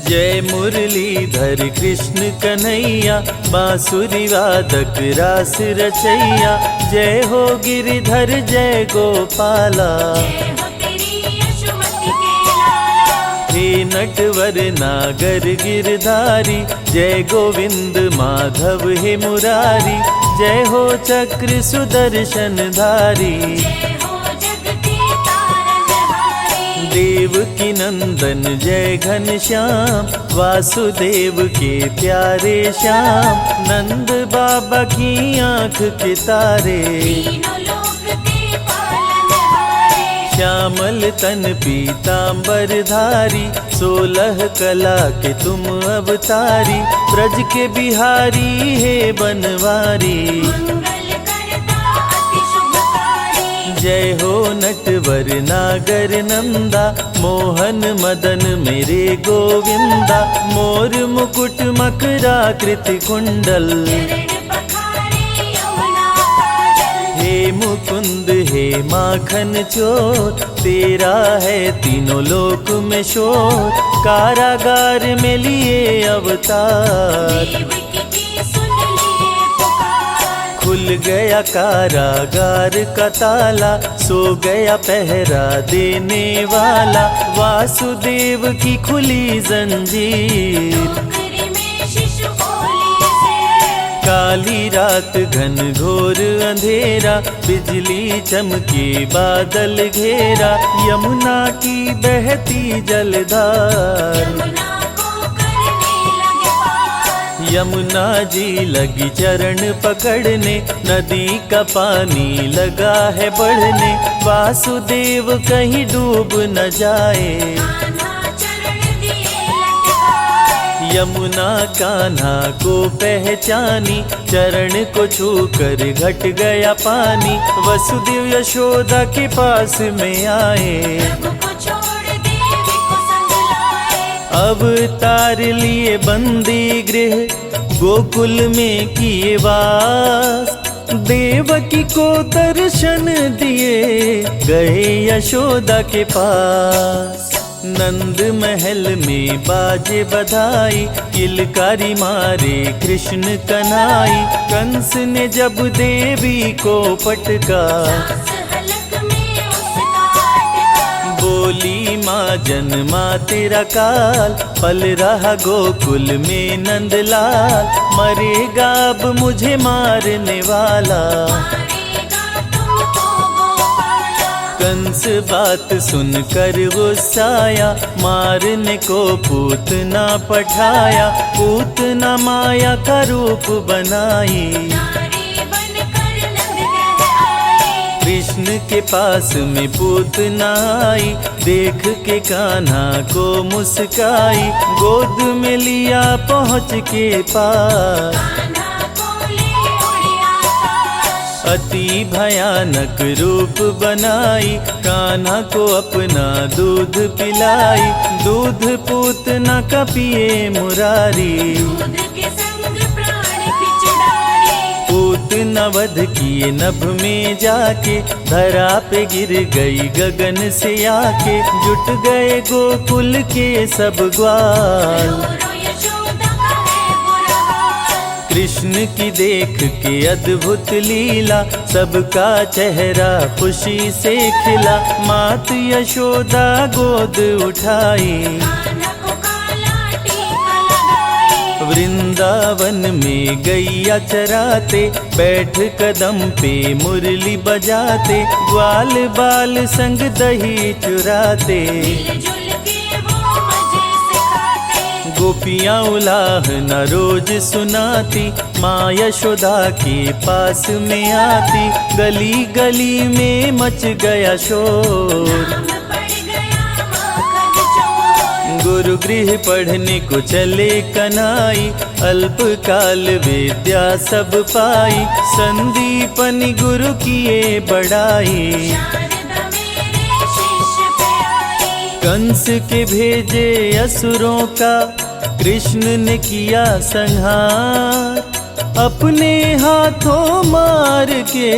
[SPEAKER 1] जय मुरलीधर कृष्ण कन्हैया, बांसुरी वादक रास रचैया। जय हो गिरिधर जय गोपाला,
[SPEAKER 2] जय हो तेरी यशोमती के लाला।
[SPEAKER 1] हे नटवर नागर गिरधारी, जय गोविंद माधव हे मुरारी। जय हो चक्र सुदर्शन धारी,
[SPEAKER 2] जय हो जग के तारनहारी।
[SPEAKER 1] देवकी नंदन जय घनश्याम, वासुदेव के प्यारे श्याम। नंद बाबा की आँख के तारे,
[SPEAKER 2] तीनों लोक के पालनहारे।
[SPEAKER 1] श्यामल तन पीतांबर धारी, 16 कला के तुम अवतारी। ब्रज के बिहारी हे बनवारी,
[SPEAKER 2] मंगल करता अति शुभकारी।
[SPEAKER 1] जय हो नटवर नागर नंदा, मोहन मदन मेरे गोविंदा। मोर मुकुट मकराकृति कुंडल,
[SPEAKER 2] चरण पखारे
[SPEAKER 1] मुकुंद हे माखन चोर, तेरा है तीनों लोक में शोर, कारागार में लिए अवतार।
[SPEAKER 2] देवकी की सुन लिए पुकार,
[SPEAKER 1] खुल गया कारागार का ताला, सो गया पहरा देने वाला, वासुदेव की खुली जंजीर।
[SPEAKER 2] टोकरी में शिशु ओली से,
[SPEAKER 1] काली रात घन घोर अंधेरा, बिजली चमके बादल घेरा, यमुना की बहती जलधार।
[SPEAKER 2] यमुना को करने लगे पार,
[SPEAKER 1] यमुना जी लगी चरण पकड़ने, नदी का पानी लगा है बढ़ने, वासुदेव कहीं डूब न जाए।
[SPEAKER 2] कान्हा चरण दिए लटकाए,
[SPEAKER 1] यमुना कान्हा को पहचानी, चरण को छूकर घट गया पानी, वसुदेव यशोदा के पास में आए।
[SPEAKER 2] प्रभु को छोड़ देवी को संग लाए,
[SPEAKER 1] अवतार लिए बंदी गृह, गोकुल में किए वास, देवकी को दर्शन दिए, गए यशोदा के पास। नंद महल में बाजे बधाई, किलकारी मारे कृष्ण कन्हई, कंस ने जब देवी को पटका,
[SPEAKER 2] सांस हलक में उसका अटका।
[SPEAKER 1] बोली माँ जन्मा तेरा काल, पल रहा गोकुल में नंदलाल, मरेगा अब मुझे मारने वाला।
[SPEAKER 2] मारेगा तुमको गोपाला,
[SPEAKER 1] कंस बात सुनकर गुस्साया, मारने को पूतना पठाया, पूतना माया का रूप बनाई।
[SPEAKER 2] नारी बनकर नंद ग्रह आई,
[SPEAKER 1] कृष्ण के पास में पूतना आई, देख के कान्हा को मुस्काई, गोद में लिया पहुँच के पास।
[SPEAKER 2] कान्हा को ले उड़े आकाश,
[SPEAKER 1] अति भयानक रूप बनाई, कान्हा को अपना दूध पिलाई, दूध पूतना का पिए मुरारी।
[SPEAKER 2] दूध के संग प्राण खिंच डाले,
[SPEAKER 1] पूतना वध किए नभ में जाके, धरा पे गिर गई गगन से आके, जुट गए गोकुल के सब ग्वाल।
[SPEAKER 2] रो रो यशोदा का है बुरा हाल,
[SPEAKER 1] कृष्ण की देख के अद्भुत लीला, सबका चेहरा खुशी से खिला, मात यशोदा गोद उठाई।
[SPEAKER 2] कान्हा को काला टीका लगाई,
[SPEAKER 1] वृंदावन में गैया चराते, बैठ कदम पे मुरली बजाते, ग्वाल बाल संग दही चुराते,
[SPEAKER 2] मिलजुल के वो मजे से खाते।
[SPEAKER 1] गोपियाँ उलाहना रोज सुनाती, माँ यशोदा के पास में आती, गली गली में मच गया शोर।
[SPEAKER 2] नाम पड़ गया माखन चोर,
[SPEAKER 1] गुरु गृह पढ़ने को चले कन्हई, अल्पकाल विद्या सब पाई, संदीपनि गुरु किए बड़ाई।
[SPEAKER 2] शारदा मेरे शिष्य पे आई,
[SPEAKER 1] कंस के भेजे असुरों का, कृष्ण ने किया संहार, अपने हाथों मार के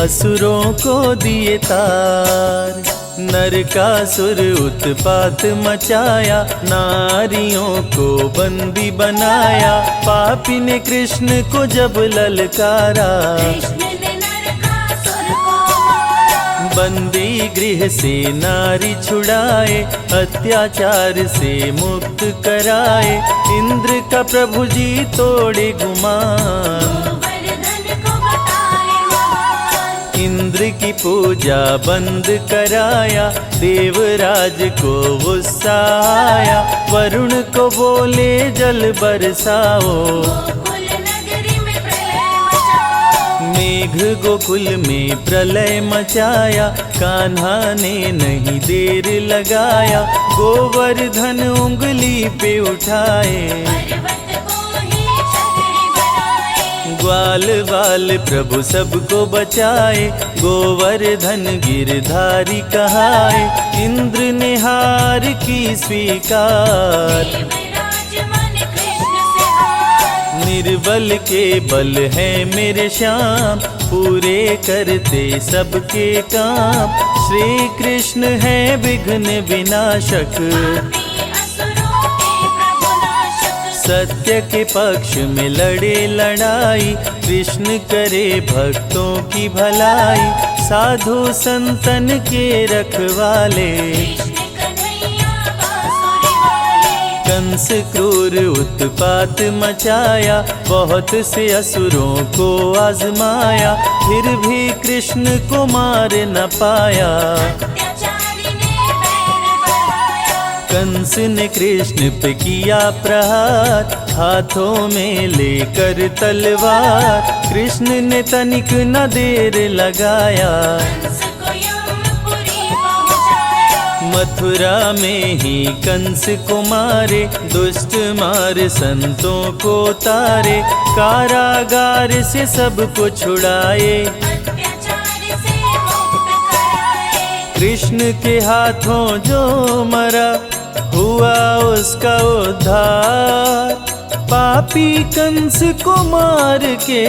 [SPEAKER 1] असुरों को दिए तार। नरकासुर उत्पात मचाया, नारियों को बंदी बनाया, पापी ने कृष्ण को जब ललकारा,
[SPEAKER 2] कृष्ण ने नरकासुर को मारा।
[SPEAKER 1] बंदी गृह से नारी छुड़ाए, अत्याचार से मुक्त कराए, इंद्र का प्रभु जी तोड़े गुमान।
[SPEAKER 2] गोवर्धन को बताए महान,
[SPEAKER 1] इंद्र की पूजा बंद कराया, देवराज को गुस्सा आया, वरुण को बोले जल बरसाओ।
[SPEAKER 2] गोकुल नगरी में प्रलय मचाओ,
[SPEAKER 1] मेघ गोकुल में प्रलय मचाया, कान्हा ने नहीं देर लगाया, गोवर्धन उंगली पे उठाए,
[SPEAKER 2] पर्वत को ही छतरी बनाए।
[SPEAKER 1] ग्वाल बाल प्रभु सबको बचाए, गोवर्धन गिरधारी कहाए, इंद्र ने हार की स्वीकार।
[SPEAKER 2] देवराज मन कृष्ण से हार,
[SPEAKER 1] निर्बल के बल है मेरे श्याम, पूरे करते सबके काम। श्री कृष्ण है विघ्न विनाशक,
[SPEAKER 2] पापी असुरों के प्रभु नाशक।
[SPEAKER 1] सत्य के पक्ष में लड़े लड़ाई, कृष्ण करे भक्तों की भलाई। साधु संतन के रखवाले,
[SPEAKER 2] कृष्ण कन्हैया बांसुरी वाले।
[SPEAKER 1] कंस क्रूर उत्पात मचाया, बहुत से असुरों को आजमाया। फिर भी कृष्ण को मार न पाया,
[SPEAKER 2] अत्याचारी ने बैर बढ़ाया।
[SPEAKER 1] कंस ने कृष्ण पे किया प्रहार, हाथों में लेकर तलवार। कृष्ण ने तनिक न देर लगाया,
[SPEAKER 2] कंस को यमपुरी पहुंचाया।
[SPEAKER 1] मथुरा में ही कंस को मारे। दुष्ट मार संतों को तारे, कारागार से सबको छुड़ाए।
[SPEAKER 2] अत्याचार से मुक्त कराए।
[SPEAKER 1] कृष्ण के हाथों जो मरा, हुआ उसका उद्धार। पापी कंस को मार के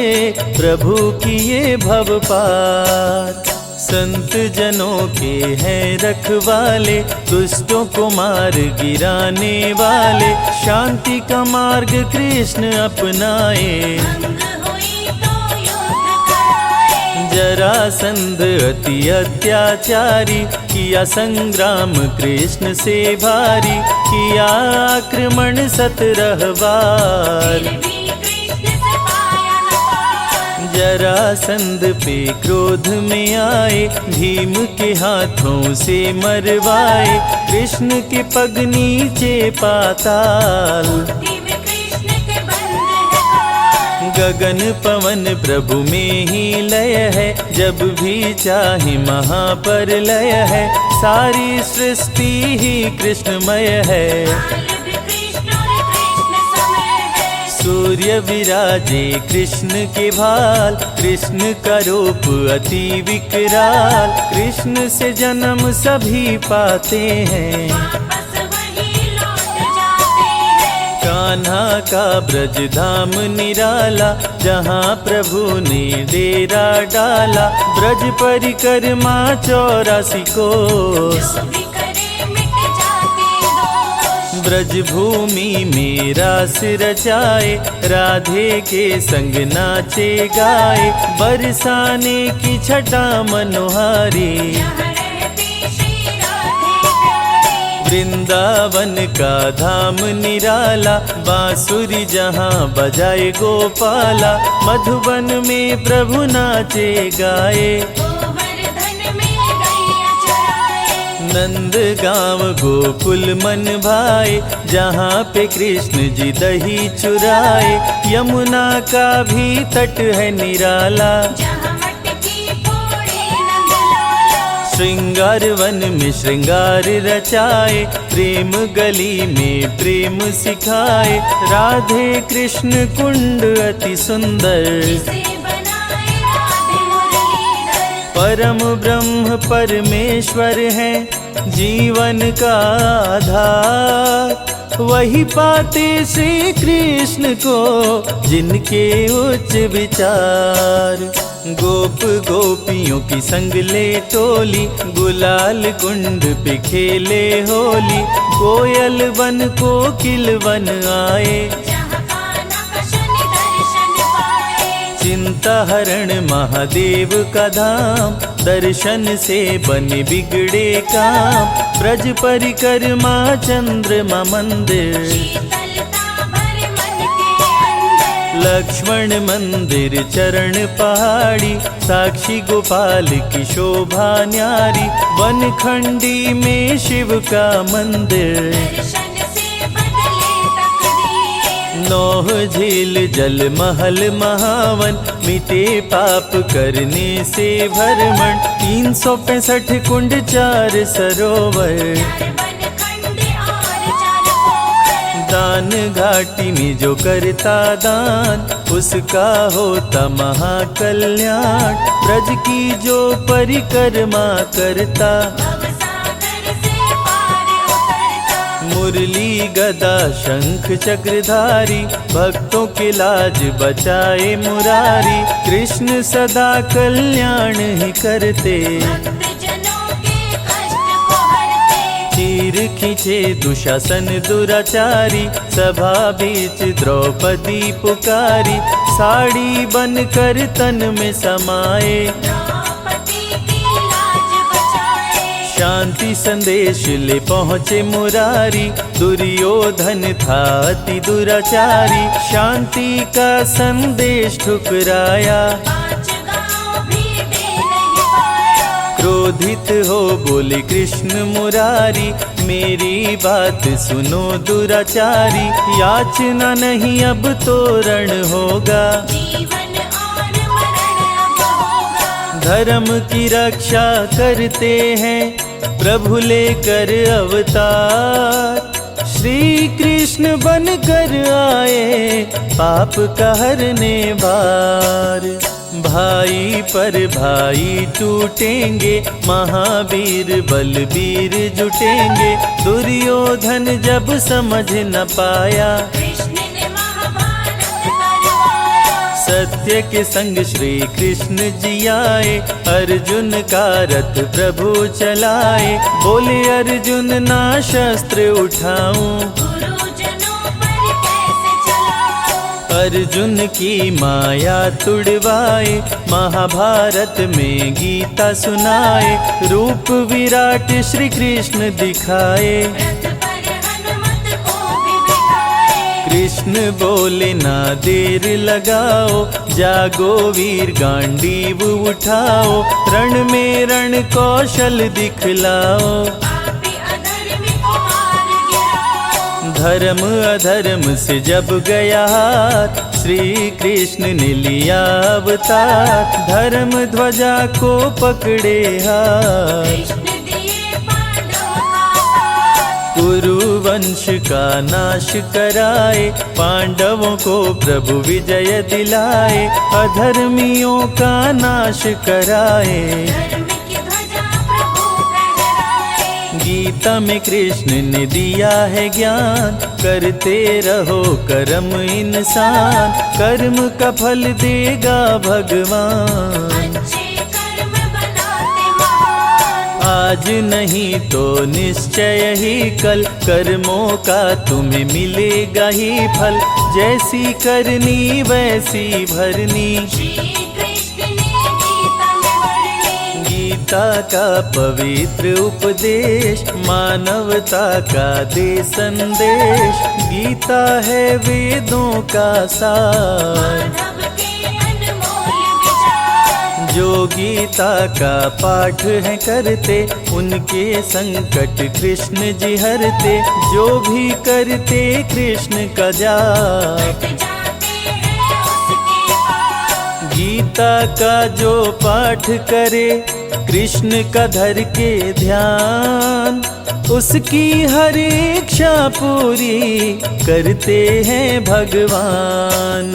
[SPEAKER 1] प्रभु किए भव पार। संत जनों के हैं रखवाले, दुष्टों को मार गिराने वाले। शांति का मार्ग कृष्ण अपनाए,
[SPEAKER 2] भंग हुई तो युद्ध कराए।
[SPEAKER 1] जरासंध अति अत्याचारी, किया संग्राम कृष्ण से भारी। किया आक्रमण 17 बार,
[SPEAKER 2] फिर भी कृष्ण से पाया न पार।
[SPEAKER 1] जरासंध पे क्रोध में आए, भीम के हाथों से मरवाए। कृष्ण के पग नीचे पाताल,
[SPEAKER 2] मुट्ठी में कृष्ण के बंद है काल।
[SPEAKER 1] गगन पवन प्रभु में ही लय है। जब भी चाहे महाप्रलय है, सारी सृष्टि ही कृष्णमय है।
[SPEAKER 2] काल भी कृष्ण और कृष्ण समय है।
[SPEAKER 1] सूर्य विराजे कृष्ण के भाल, कृष्ण का रूप अति विकराल। कृष्ण से जन्म सभी पाते हैं,
[SPEAKER 2] वापस वही लौट जाते हैं।
[SPEAKER 1] कान्हा का ब्रज धाम निराला, जहाँ प्रभु ने डेरा डाला। ब्रज परिक्रमा 84 कोस,
[SPEAKER 2] जो भी करे मिट जाते दोष।
[SPEAKER 1] ब्रज भूमि में रास रचाए। राधे के संग नाचे गाए, बरसाने की छटा मनोहारी।
[SPEAKER 2] यहाँ रहती श्री राधे प्यारी।
[SPEAKER 1] वृंदावन का धाम निराला, बांसुरी जहाँ बजाए गोपाला। मधुबन में प्रभु नाचे गाए,
[SPEAKER 2] गोवर्धन में गैया चराए।
[SPEAKER 1] नंद गाँव गोकुल मन भाए। जहाँ पे कृष्ण जी दही चुराए, यमुना का भी तट है निराला।
[SPEAKER 2] जहाँ मटकी फोड़े नंदलाला।
[SPEAKER 1] श्रृंगार वन में श्रृंगार रचाए, प्रेम गली में प्रेम सिखाए। राधे कृष्ण कुंड अति सुंदर,
[SPEAKER 2] जिसे बनाए राधे मुरलीधर।
[SPEAKER 1] परम ब्रह्म परमेश्वर है जीवन का आधार। वही पाते श्री कृष्ण को जिनके उच्च विचार। गोप गोपियों की संग ले टोली, गुलाल कुंड पे खेले होली। कोयल वन कोकिल वन आए,
[SPEAKER 2] जहाँ कान्हा का शनि दर्शन पाए।
[SPEAKER 1] चिंता हरण महादेव का धाम। दर्शन से बने बिगड़े काम। ब्रज परिक्रमा चंद्रमा मंदिर,
[SPEAKER 2] शीतलता भर मन के अंदर।
[SPEAKER 1] लक्ष्मण मंदिर चरण पहाड़ी। साक्षी गोपाल की शोभा न्यारी। वनखंडी में शिव का मंदिर।
[SPEAKER 2] दर्शन से बदले तकदीर।
[SPEAKER 1] नौह झील जल महल महावन। मिटे पाप करने से भरमण। 365 कुंड 4 सरोवर।
[SPEAKER 2] वनखंड और 4 पोखर।
[SPEAKER 1] दान घाटी में जो करता दान, उसका होता महाकल्याण। ब्रज की जो परिक्रमा करता,
[SPEAKER 2] भवसागर से पार उतरता।
[SPEAKER 1] मुरली गदा शंख चक्रधारी, भक्तों के लाज बचाए मुरारी। कृष्ण सदा कल्याण ही करते,
[SPEAKER 2] भक्तजनों के कष्ट को हरते।
[SPEAKER 1] चीर खींचे दुशासन दुराचारी, सभा बीच द्रौपदी पुकारी। साड़ी बनकर तन में समाए,
[SPEAKER 2] द्रौपदी की लाज बचाए।
[SPEAKER 1] शांति संदेश ले पहुँचे मुरारी। दुर्योधन था अति दुराचारी, शांति का संदेश ठुकराया।
[SPEAKER 2] 5 गाँव भी दे नहीं पाया।
[SPEAKER 1] क्रोधित हो बोले कृष्ण मुरारी, मेरी बात सुनो दुराचारी। याचना नहीं अब तो रण होगा,
[SPEAKER 2] जीवन और मरण अब होगा।
[SPEAKER 1] धर्म की रक्षा करते हैं प्रभु लेकर अवतार। श्री कृष्ण बनकर आए पाप का हरने बार। भाई पर भाई टूटेंगे, महावीर बलबीर जुटेंगे। दुर्योधन जब समझ न पाया,
[SPEAKER 2] कृष्ण ने महाभारत करवाया।
[SPEAKER 1] सत्य के संग श्री कृष्ण जी आए। अर्जुन का रथ प्रभु चलाए, बोले अर्जुन ना शस्त्र उठाऊं,
[SPEAKER 2] गुरुजनों पर कैसे चलाऊं।
[SPEAKER 1] अर्जुन की माया तुड़वाए। महाभारत में गीता सुनाए, रूप विराट श्री कृष्ण दिखाए।
[SPEAKER 2] रथ पर हनुमत को भी बिठाए।
[SPEAKER 1] कृष्ण बोले ना देर लगाओ, जागो वीर गांडीव उठाओ। रण में रण कौशल दिखलाओ,
[SPEAKER 2] पापी अधर्मी को मार गिराओ।
[SPEAKER 1] धर्म अधर्म से जब गया हाथ, श्री कृष्ण ने लिया अवतार। धर्म ध्वजा को पकड़े हाथ,
[SPEAKER 2] कृष्ण दिए पांडवों का साथ।
[SPEAKER 1] कुरु वंश का नाश कराए, पांडवों को प्रभु विजय दिलाए। अधर्मियों का नाश कराए,
[SPEAKER 2] धर्म की ध्वजा प्रभु फहराए।
[SPEAKER 1] गीता में कृष्ण ने दिया है ज्ञान। करते रहो कर्म इंसान, कर्म का फल देगा भगवान।
[SPEAKER 2] अच्छे कर्म बनाते महान।
[SPEAKER 1] आज नहीं तो निश्चय ही कल, कर्मों का तुम्हें मिलेगा ही फल। जैसी करनी वैसी भरनी,
[SPEAKER 2] श्री कृष्ण ने गीता में वर्णी।
[SPEAKER 1] गीता का पवित्र उपदेश, मानवता का दे संदेश। गीता है वेदों का सार,
[SPEAKER 2] माधव के अनमोल विचार।
[SPEAKER 1] जो गीता का पाठ है करते, उनके संकट कृष्ण जी हरते। जो भी करते कृष्ण का जाप,
[SPEAKER 2] कट जाते हैं उसके पाप।
[SPEAKER 1] गीता का जो पाठ करे, कृष्ण का धर के ध्यान। उसकी हर इच्छा पूरी करते हैं भगवान।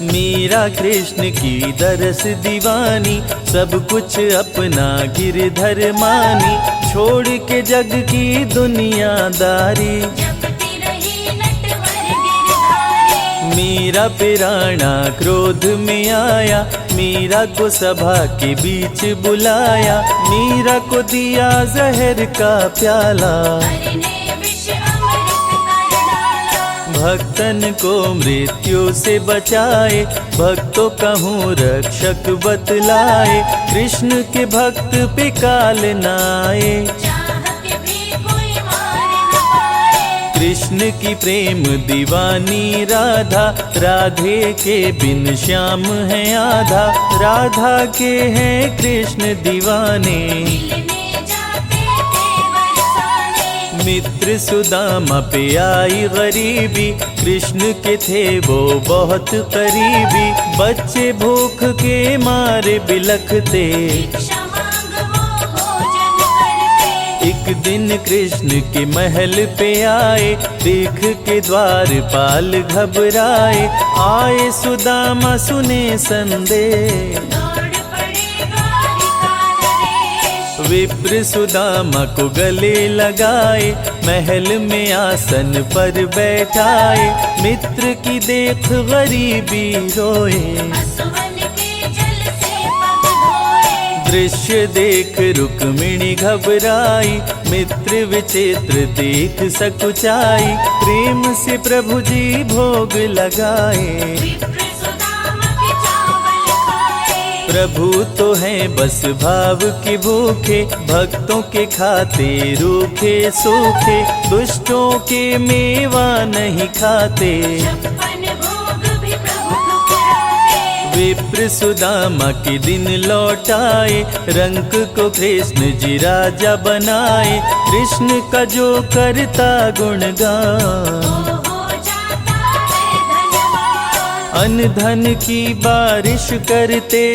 [SPEAKER 1] मीरा कृष्ण की दरस दीवानी, सब कुछ अपना गिरधर मानी। छोड़ के जग की दुनियादारी,
[SPEAKER 2] जपती रही नटवर गिरधारी।
[SPEAKER 1] मीरा पिराना क्रोध में आया, मीरा को सभा के बीच बुलाया। मीरा को दिया जहर का प्याला,
[SPEAKER 2] हरि ने विष अमृत कर डाला।
[SPEAKER 1] भक्तन को मृत्यु से बचाए। भक्तों कहूँ रक्षक बतलाए, कृष्ण के भक्त पे काल न आए।
[SPEAKER 2] चाह के भी कोई मार न पाए।
[SPEAKER 1] कृष्ण की प्रेम दीवानी राधा, राधे के बिन श्याम है आधा। राधा के हैं कृष्ण दीवाने,
[SPEAKER 2] मिलने जाते थे बरसाने।
[SPEAKER 1] मित्र सुदामा पे आई गरीबी, कृष्ण के थे वो बहुत करीबी। बच्चे भूख के मारे बिलखते,
[SPEAKER 2] भिक्षा मांग वो भोजन करते।
[SPEAKER 1] एक दिन कृष्ण के महल पे आए, देख के द्वारपाल घबराए। आए सुदामा सुने संदेश,
[SPEAKER 2] दौड़ पड़े द्वारिका नरेश।
[SPEAKER 1] विप्र सुदामा को गले लगाए, महल में आसन पर बैठाए। मित्र की देख गरीबी रोए,
[SPEAKER 2] असुवन के जल से पग धोए।
[SPEAKER 1] दृश्य देख रुक्मिणी घबराई, मित्र विचित्र देख सकुचाई। प्रेम से प्रभु जी भोग लगाए,
[SPEAKER 2] विप्र सुदामा के चावल खाए।
[SPEAKER 1] प्रभु तो हैं बस भाव के भूखे, भक्तों के खाते रूखे सूखे। दुष्टों के मेवा नहीं खाते,
[SPEAKER 2] 56 भोग भी प्रभु ठुकराए।
[SPEAKER 1] विप्र सुदामा के दिन लौटाए, रंक को कृष्ण जी राजा बनाए। कृष्ण का जो करता गुणगान,
[SPEAKER 2] हो जाता है धनवान।
[SPEAKER 1] अन्न धन की बारिश करते,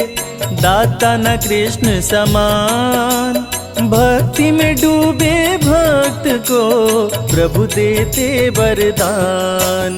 [SPEAKER 1] दाता न कृष्ण समान। भक्ति में डूबे भक्त को प्रभु देते वरदान।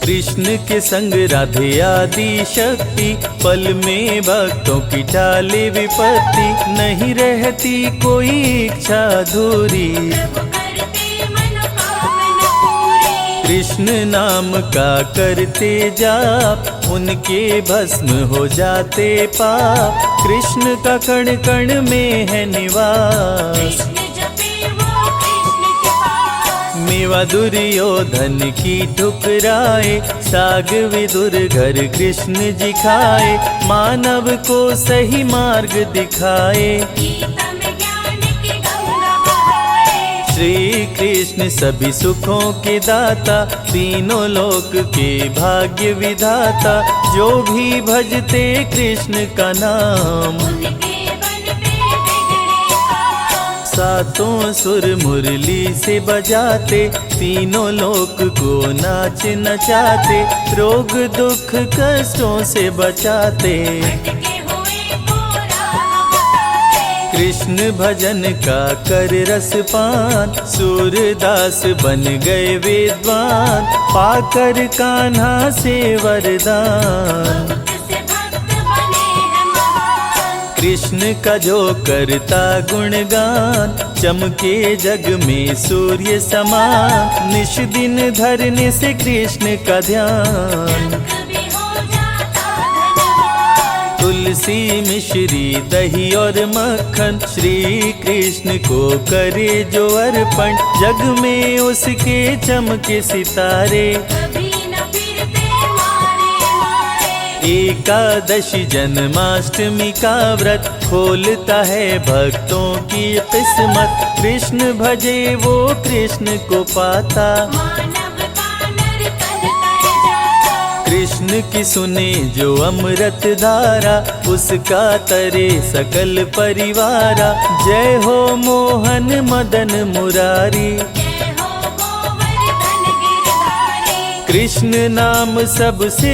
[SPEAKER 1] कृष्ण के संग राधे आदि शक्ति, पल में भक्तों की टाले विपत्ति। नहीं रहती कोई इच्छा अधूरी,
[SPEAKER 2] प्रभु करते मनोकामना पूरी।
[SPEAKER 1] कृष्ण नाम का करते जाप, उनके भस्म हो जाते पाप। कृष्ण का कण कण में है निवास,
[SPEAKER 2] कृष्ण जपे वो कृष्ण के पास।
[SPEAKER 1] मेवा दुर्योधन की ठुकराए, साग विदुर घर कृष्ण जी खाए। मानव को सही मार्ग दिखाए,
[SPEAKER 2] गीता में ज्ञान की गंगा बहाए।
[SPEAKER 1] श्री कृष्ण सभी सुखों के दाता, तीनों लोक के भाग्य विधाता। जो भी भजते कृष्ण का नाम,
[SPEAKER 2] उनके बनते बिगड़े काम।
[SPEAKER 1] सातों सुर मुरली से बजाते, तीनों लोक को नाच नचाते। रोग दुख कष्टों से बचाते,
[SPEAKER 2] भटके हुए को राह बताते।
[SPEAKER 1] कृष्ण भजन का कर रस पान। सूरदास बन गए विद्वान, पाकर कान्हा से वरदान।
[SPEAKER 2] भक्त से भक्त बने हैं महान।
[SPEAKER 1] कृष्ण का जो करता गुणगान, चमके जग में सूर्य समान। निश दिन धरने से कृष्ण का ध्यान,
[SPEAKER 2] जग भी हो जाता धनवान।
[SPEAKER 1] तुलसी मिश्री दही और मक्खन, श्री कृष्ण को करे जो अर्पण। जग में उसके चमके सितारे,
[SPEAKER 2] कभी न फिरते मारे मारे।
[SPEAKER 1] एकादशी जन्माष्टमी का व्रत, खोलता है भक्तों की किस्मत। कृष्ण भजे वो कृष्ण को पाता,
[SPEAKER 2] मानव का नर्तन कर जाता।
[SPEAKER 1] कृष्ण की सुने जो अमृत धारा, उसका तरे सकल परिवारा। जय हो मोहन मदन मुरारी,
[SPEAKER 2] जय हो गोवर्धन गिरधारी।
[SPEAKER 1] कृष्ण नाम सबसे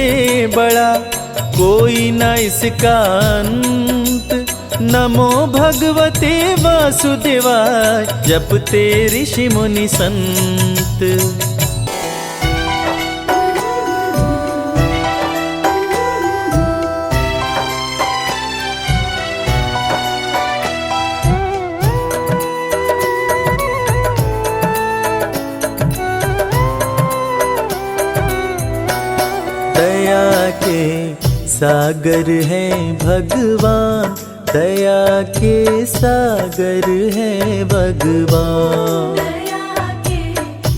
[SPEAKER 1] बड़ा, कोई न इसका अंत। नमो भगवते वासुदेवाय, जपते ऋषि मुनि संत। दया के सागर हैं भगवान, दया के सागर हैं भगवान।
[SPEAKER 2] दया के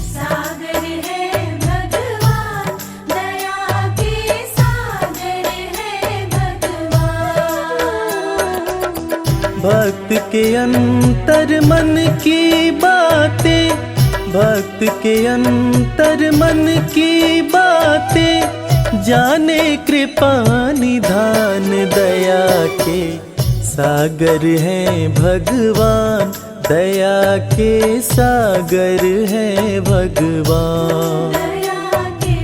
[SPEAKER 2] सागर है भगवान। दया के सागर है भगवान।
[SPEAKER 1] भक्त के अंतर मन की बातें, भक्त के अंतर मन की बातें। जाने कृपा निधान, दया के सागर हैं भगवान। दया के सागर हैं भगवान।
[SPEAKER 2] दया के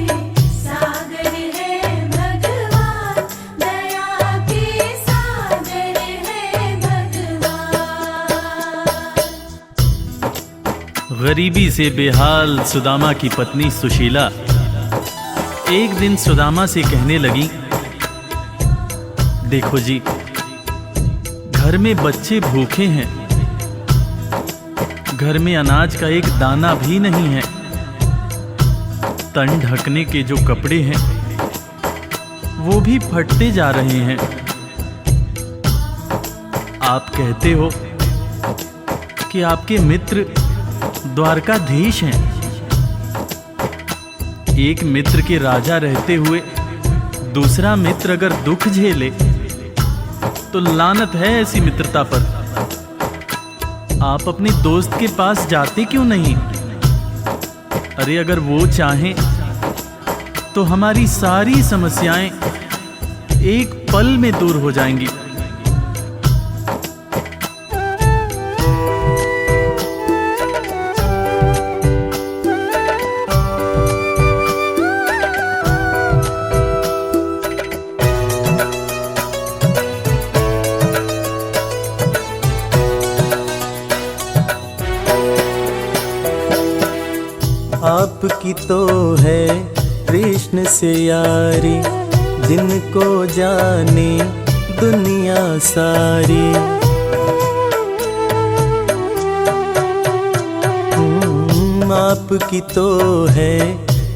[SPEAKER 2] सागर है भगवान। दया के सागर है भगवान।
[SPEAKER 3] गरीबी से बेहाल सुदामा की पत्नी सुशीला एक दिन सुदामा से कहने लगी, देखो जी, घर में बच्चे भूखे हैं, घर में अनाज का एक दाना भी नहीं है। तन ढकने के जो कपड़े हैं वो भी फटते जा रहे हैं। आप कहते हो कि आपके मित्र द्वारकाधीश हैं। एक मित्र के राजा रहते हुए दूसरा मित्र अगर दुख झेले तो लानत है ऐसी मित्रता पर। आप अपने दोस्त के पास जाते क्यों नहीं? अरे अगर वो चाहें तो हमारी सारी समस्याएं एक पल में दूर हो जाएंगी।
[SPEAKER 1] आपकी तो है कृष्ण से यारी, जिनको जाने दुनिया सारी। आपकी तो है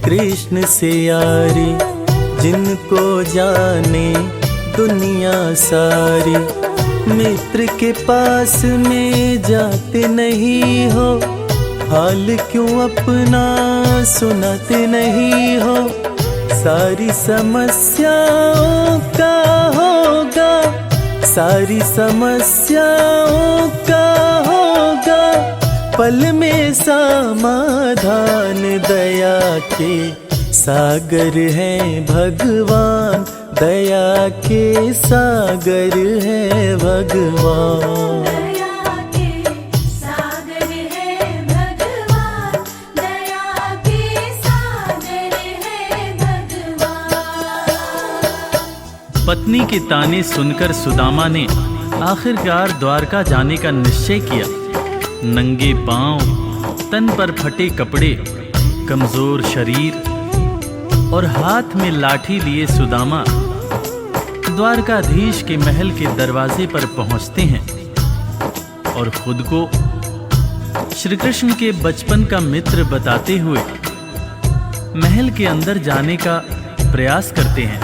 [SPEAKER 1] कृष्ण से यारी, जिनको जाने दुनिया सारी। मित्र के पास में जाते नहीं हो, हाल क्यों अपना सुनाते नहीं हो। सारी समस्याओं का होगा, सारी समस्याओं का होगा पल में समाधान। दया के सागर हैं भगवान, दया के सागर हैं भगवान।
[SPEAKER 2] दया के सागर है भगवान, दया के सागर है भगवान।
[SPEAKER 3] पत्नी के ताने सुनकर सुदामा ने आखिरकार द्वारका जाने का निश्चय किया। नंगे पांव, तन पर फटे कपड़े, कमजोर शरीर और हाथ में लाठी लिए सुदामा द्वारकाधीश के महल के दरवाजे पर पहुंचते हैं और खुद को श्री कृष्ण के बचपन का मित्र बताते हुए महल के अंदर जाने का प्रयास करते हैं।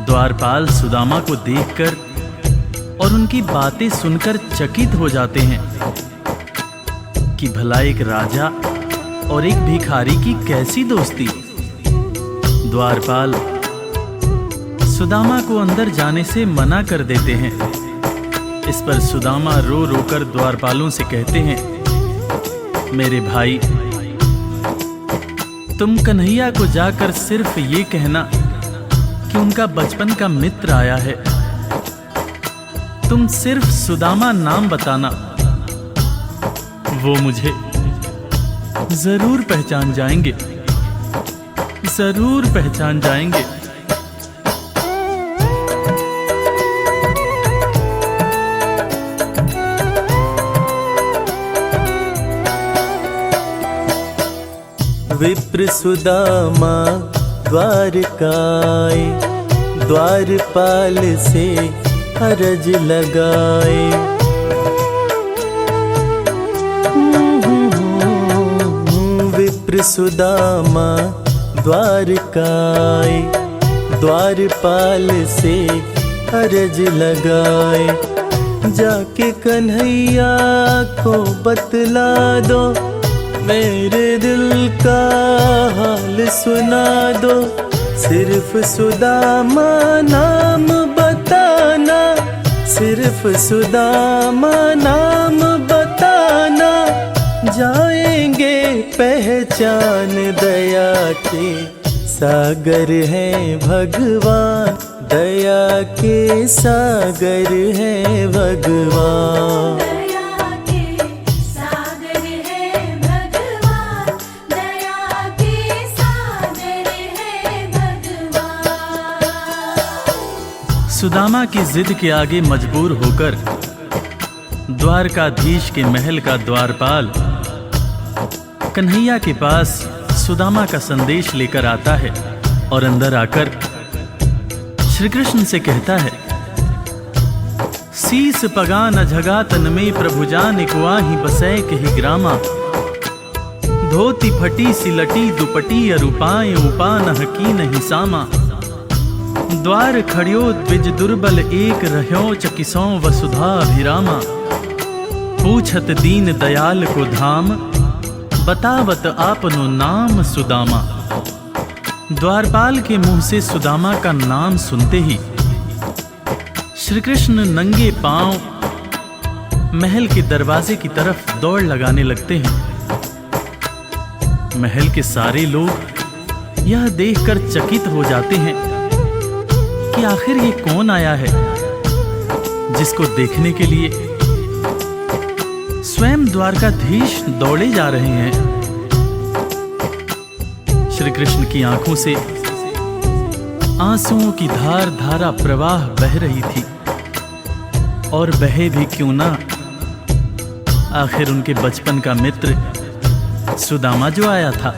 [SPEAKER 3] द्वारपाल सुदामा को देखकर और उनकी बातें सुनकर चकित हो जाते हैं कि भला एक राजा और एक भिखारी की कैसी दोस्ती। द्वारपाल सुदामा को अंदर जाने से मना कर देते हैं। इस पर सुदामा रो रो कर द्वारपालों से कहते हैं, मेरे भाई, तुम कन्हैया को जाकर सिर्फ ये कहना कि उनका बचपन का मित्र आया है। तुम सिर्फ सुदामा नाम बताना, वो मुझे जरूर पहचान जाएंगे, जरूर पहचान जाएंगे।
[SPEAKER 1] विप्र सुदामा द्वारकाए, द्वारपाल से अरज लगाए। विप्र सुदामा द्वारकाए, द्वारपाल से अरज लगाए। जाके कन्हैया को बतला दो, मेरे दिल का हाल सुना दो। सिर्फ सुदामा नाम बताना, सिर्फ सुदामा नाम बताना, जाएंगे पहचान। दया के सागर हैं भगवान, दया के सागर हैं भगवान।
[SPEAKER 2] दया के सागर है भगवान, दया के सागर है भगवान।
[SPEAKER 3] सुदामा की जिद के आगे मजबूर होकर द्वारकाधीश के महल का द्वारपाल कन्हैया के पास सुदामा का संदेश लेकर आता है और अंदर आकर श्री कृष्ण से कहता है, शीस पगा न झगा तन में प्रभु जान कुआही बसै कही ग्रामा। धोती फटी सिलटी दुपटी अरुपाए उपा न की नहीं सामा। द्वार खड़ियो द्विज दुर्बल एक रह्यो चकिसों वसुधा अभिरामा। पूछत दीन दयाल को धाम बतावत आपनो नाम सुदामा। द्वारपाल के मुंह से सुदामा का नाम सुनते ही श्री कृष्ण नंगे पांव महल के दरवाजे की तरफ दौड़ लगाने लगते हैं। महल के सारे लोग यह देखकर चकित हो जाते हैं कि आखिर ये कौन आया है जिसको देखने के लिए स्वयं द्वारकाधीश दौड़े जा रहे हैं। श्री कृष्ण की आंखों से आंसुओं की धार धारा प्रवाह बह रही थी, और बहे भी क्यों ना, आखिर उनके बचपन का मित्र सुदामा जो आया था।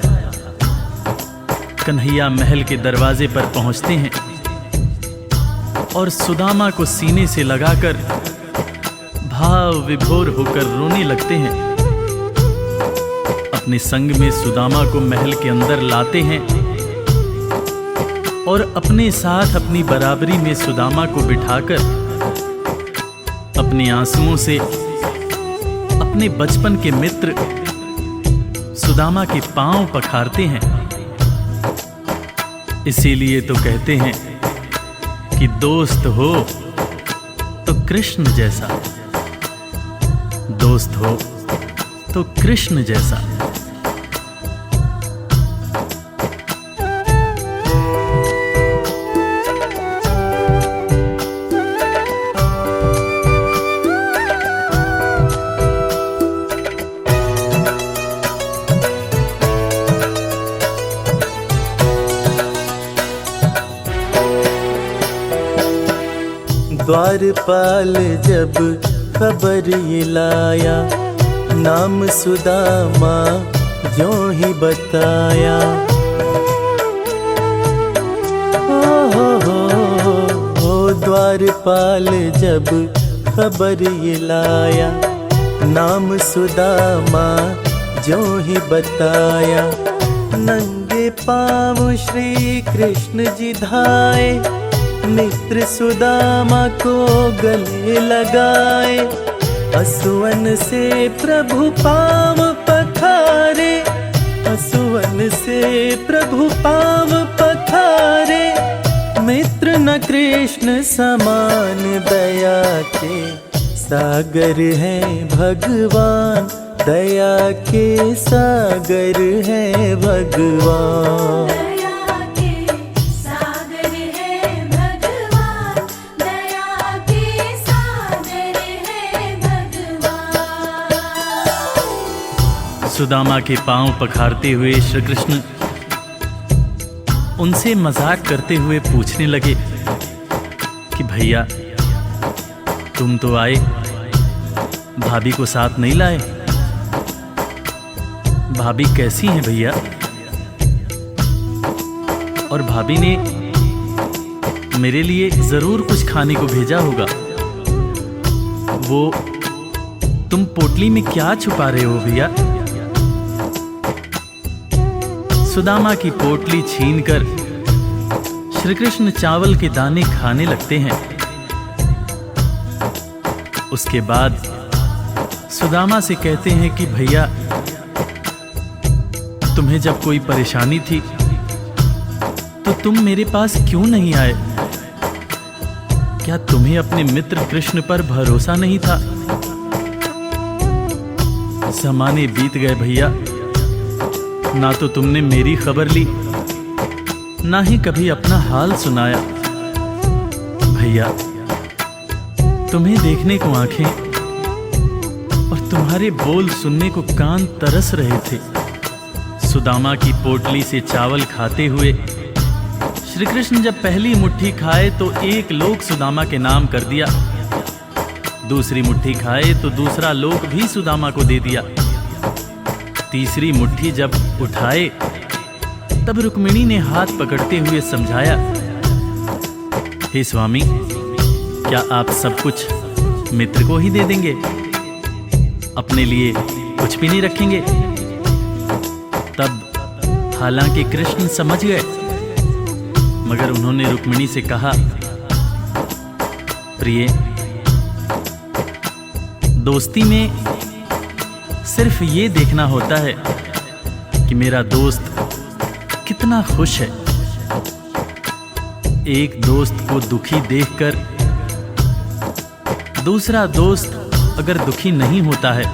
[SPEAKER 3] कन्हैया महल के दरवाजे पर पहुंचते हैं और सुदामा को सीने से लगाकर भाव विभोर होकर रोने लगते हैं। अपने संग में सुदामा को महल के अंदर लाते हैं और अपने साथ अपनी बराबरी में सुदामा को बिठाकर अपने आंसुओं से अपने बचपन के मित्र सुदामा के पांव पखारते हैं। इसीलिए तो कहते हैं कि दोस्त हो तो कृष्ण जैसा, दोस्त हो तो कृष्ण जैसा।
[SPEAKER 1] द्वारपाल जब खबर ये लाया, नाम सुदामा जो ही बताया। ओ द्वारपाल जब खबर ये लाया, नाम सुदामा जो ही बताया। नंगे पाँव श्री कृष्ण जी धाए, मित्र सुदामा को गले लगाए। असुवन से प्रभु पाँव पखारे, असुवन से प्रभु पाँव पखारे। मित्र न कृष्ण समान दया के सागर है भगवान, दया के सागर है भगवान।
[SPEAKER 3] सुदामा के पांव पखारते हुए श्री कृष्ण उनसे मजाक करते हुए पूछने लगे कि भैया तुम तो आए, भाभी को साथ नहीं लाए। भाभी कैसी हैं भैया? और भाभी ने मेरे लिए जरूर कुछ खाने को भेजा होगा। वो तुम पोटली में क्या छुपा रहे हो भैया? सुदामा की पोटली छीनकर श्री कृष्ण चावल के दाने खाने लगते हैं। उसके बाद सुदामा से कहते हैं कि भैया तुम्हें जब कोई परेशानी थी तो तुम मेरे पास क्यों नहीं आए? क्या तुम्हें अपने मित्र कृष्ण पर भरोसा नहीं था? ज़माने बीत गए भैया, ना तो तुमने मेरी खबर ली, ना ही कभी अपना हाल सुनाया। भैया तुम्हें देखने को आंखें और तुम्हारे बोल सुनने को कान तरस रहे थे। सुदामा की पोटली से चावल खाते हुए श्री कृष्ण जब पहली मुट्ठी खाए तो एक लोक सुदामा के नाम कर दिया, दूसरी मुट्ठी खाए तो दूसरा लोक भी सुदामा को दे दिया। तीसरी मुट्ठी जब उठाए तब रुक्मिणी ने हाथ पकड़ते हुए समझाया, हे स्वामी, क्या आप सब कुछ मित्र को ही दे देंगे, अपने लिए कुछ भी नहीं रखेंगे। तब हालांकि कृष्ण समझ गए, मगर उन्होंने रुक्मिणी से कहा, प्रिय, दोस्ती में सिर्फ ये देखना होता है कि मेरा दोस्त कितना खुश है। एक दोस्त को दुखी देखकर दूसरा दोस्त अगर दुखी नहीं होता है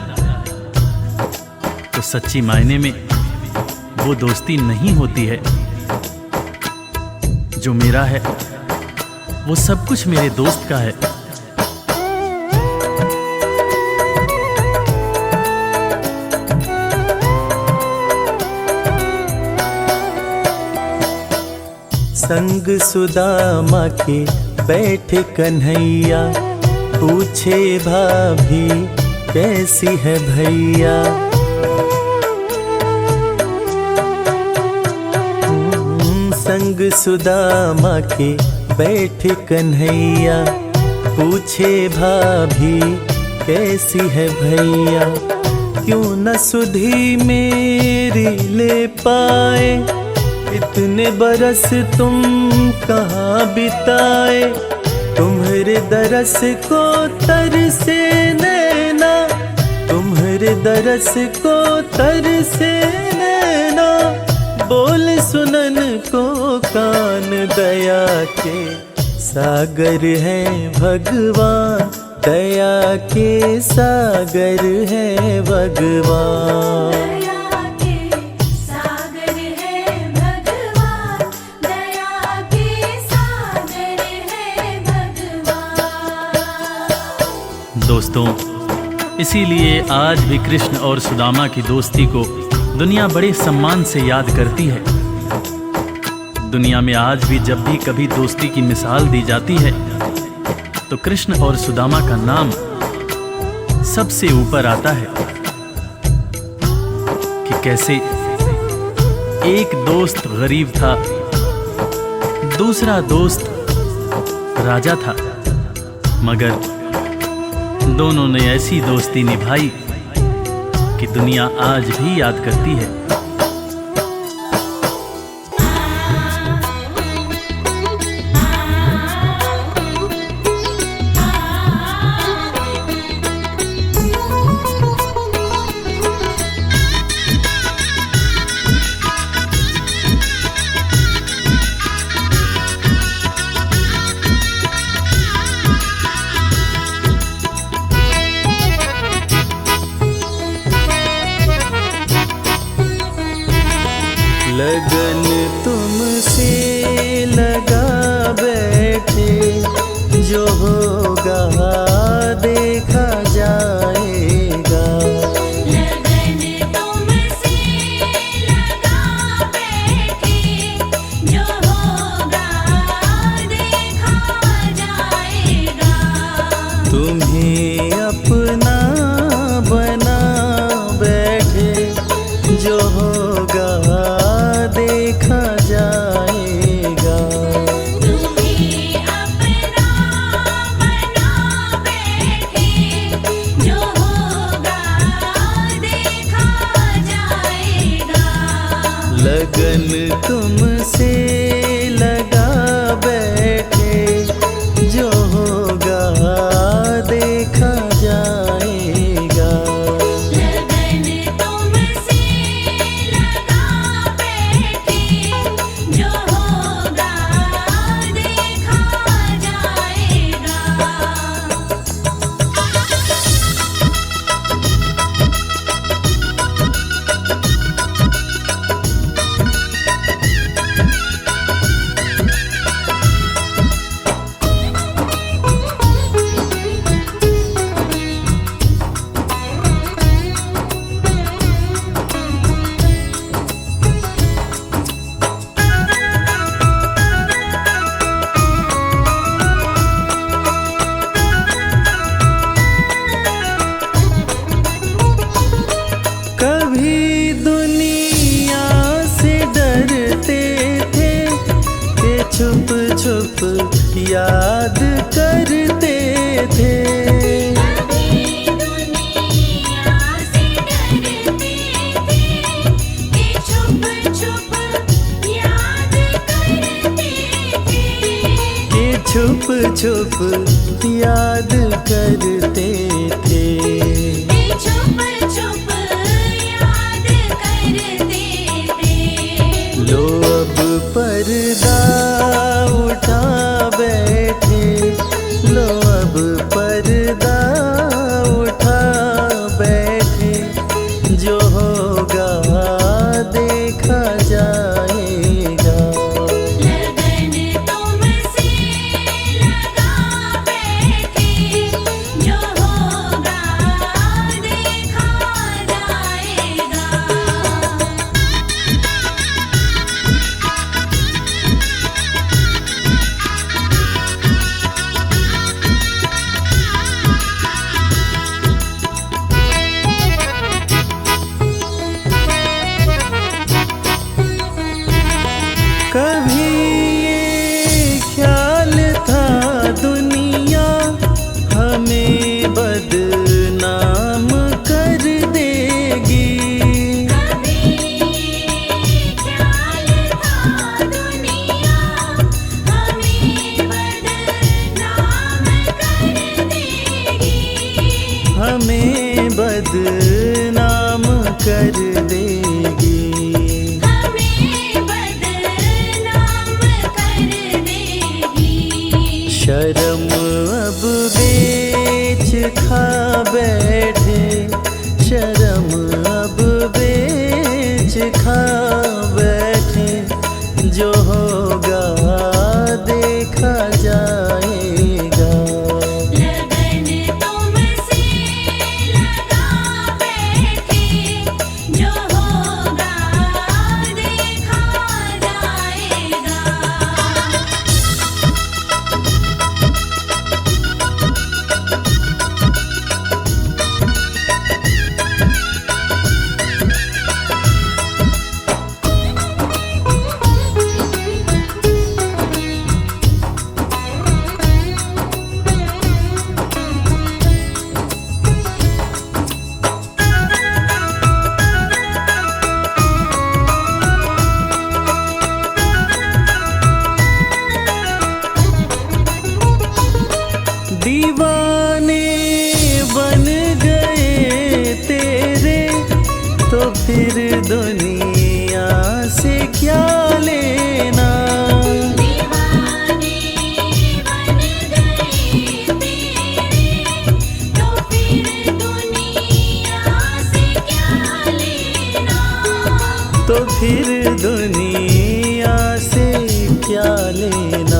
[SPEAKER 3] तो सच्ची मायने में वो दोस्ती नहीं होती है। जो मेरा है वो सब कुछ मेरे दोस्त का है।
[SPEAKER 1] संग सुदामा के बैठे कन्हैया, पूछे भाभी कैसी है भैया। संग सुदामा के बैठे कन्हैया, पूछे भाभी कैसी है भैया। क्यों न सुधी मेरी ले पाए, इतने बरस तुम कहाँ बिताए। तुम्हारे दरस को तरसे नैना, तुम्हारे दरस को तरसे नैना। बोल सुनन को कान, दया के सागर है भगवान, दया के सागर है भगवान।
[SPEAKER 3] दोस्तों, इसीलिए आज भी कृष्ण और सुदामा की दोस्ती को दुनिया बड़े सम्मान से याद करती है। दुनिया में आज भी जब भी कभी दोस्ती की मिसाल दी जाती है तो कृष्ण और सुदामा का नाम सबसे ऊपर आता है कि कैसे एक दोस्त गरीब था, दूसरा दोस्त राजा था, मगर दोनों ने ऐसी दोस्ती निभाई कि दुनिया आज भी याद करती है।
[SPEAKER 1] लगन तुमसे लगा बैठे, जो होगा देखा जाएगा।
[SPEAKER 2] लगन तुमसे लगा बैठे, जो होगा देखा जाएगा।
[SPEAKER 1] तुम्हें अपना बना बैठे, जो होगा देखा जाएगा।
[SPEAKER 2] तुम्हें अपना बना बैठे, जो होगा देखा जाएगा।
[SPEAKER 1] लगन तुमसे लगा बैठे, जो होगा देखा जाएगा।
[SPEAKER 2] लगन तुमसे लगा बैठे, जो होगा देखा जाएगा।
[SPEAKER 1] कभी दुनिया से डरते थे कि छुप छुप याद करते थे। छुप याद करते थे।
[SPEAKER 2] छुप छुप याद करते थे।
[SPEAKER 1] लो अब पर्दा उठा बैठे, लो अब पर्दा उठा बैठे, जो होगा देखा जाएगा।
[SPEAKER 2] लगन तुमसे लगा बैठे, जो होगा देखा जाएगा।
[SPEAKER 1] कभी ये ख्याल था दुनिया हमें बदनाम कर देगी।
[SPEAKER 2] कभी ख्याल था दुनिया हमें बदनाम कर देगी।
[SPEAKER 1] हमें बदनाम कर देगी।
[SPEAKER 2] हमें बदनाम कर देगी।
[SPEAKER 1] शर्म अब बेच खा बैठे, शर्म अब बेच खा बैठे, जो होगा देखा जाएगा।
[SPEAKER 2] लगन तुमसे लगा बैठे, जो होगा देखा जाएगा।
[SPEAKER 1] दीवाने बन गए तेरे, तो फिर दुनिया से क्या लेना।
[SPEAKER 2] दीवाने बन गए तेरे, तो फिर दुनिया से क्या लेना।
[SPEAKER 1] तो फिर दुनिया से क्या लेना।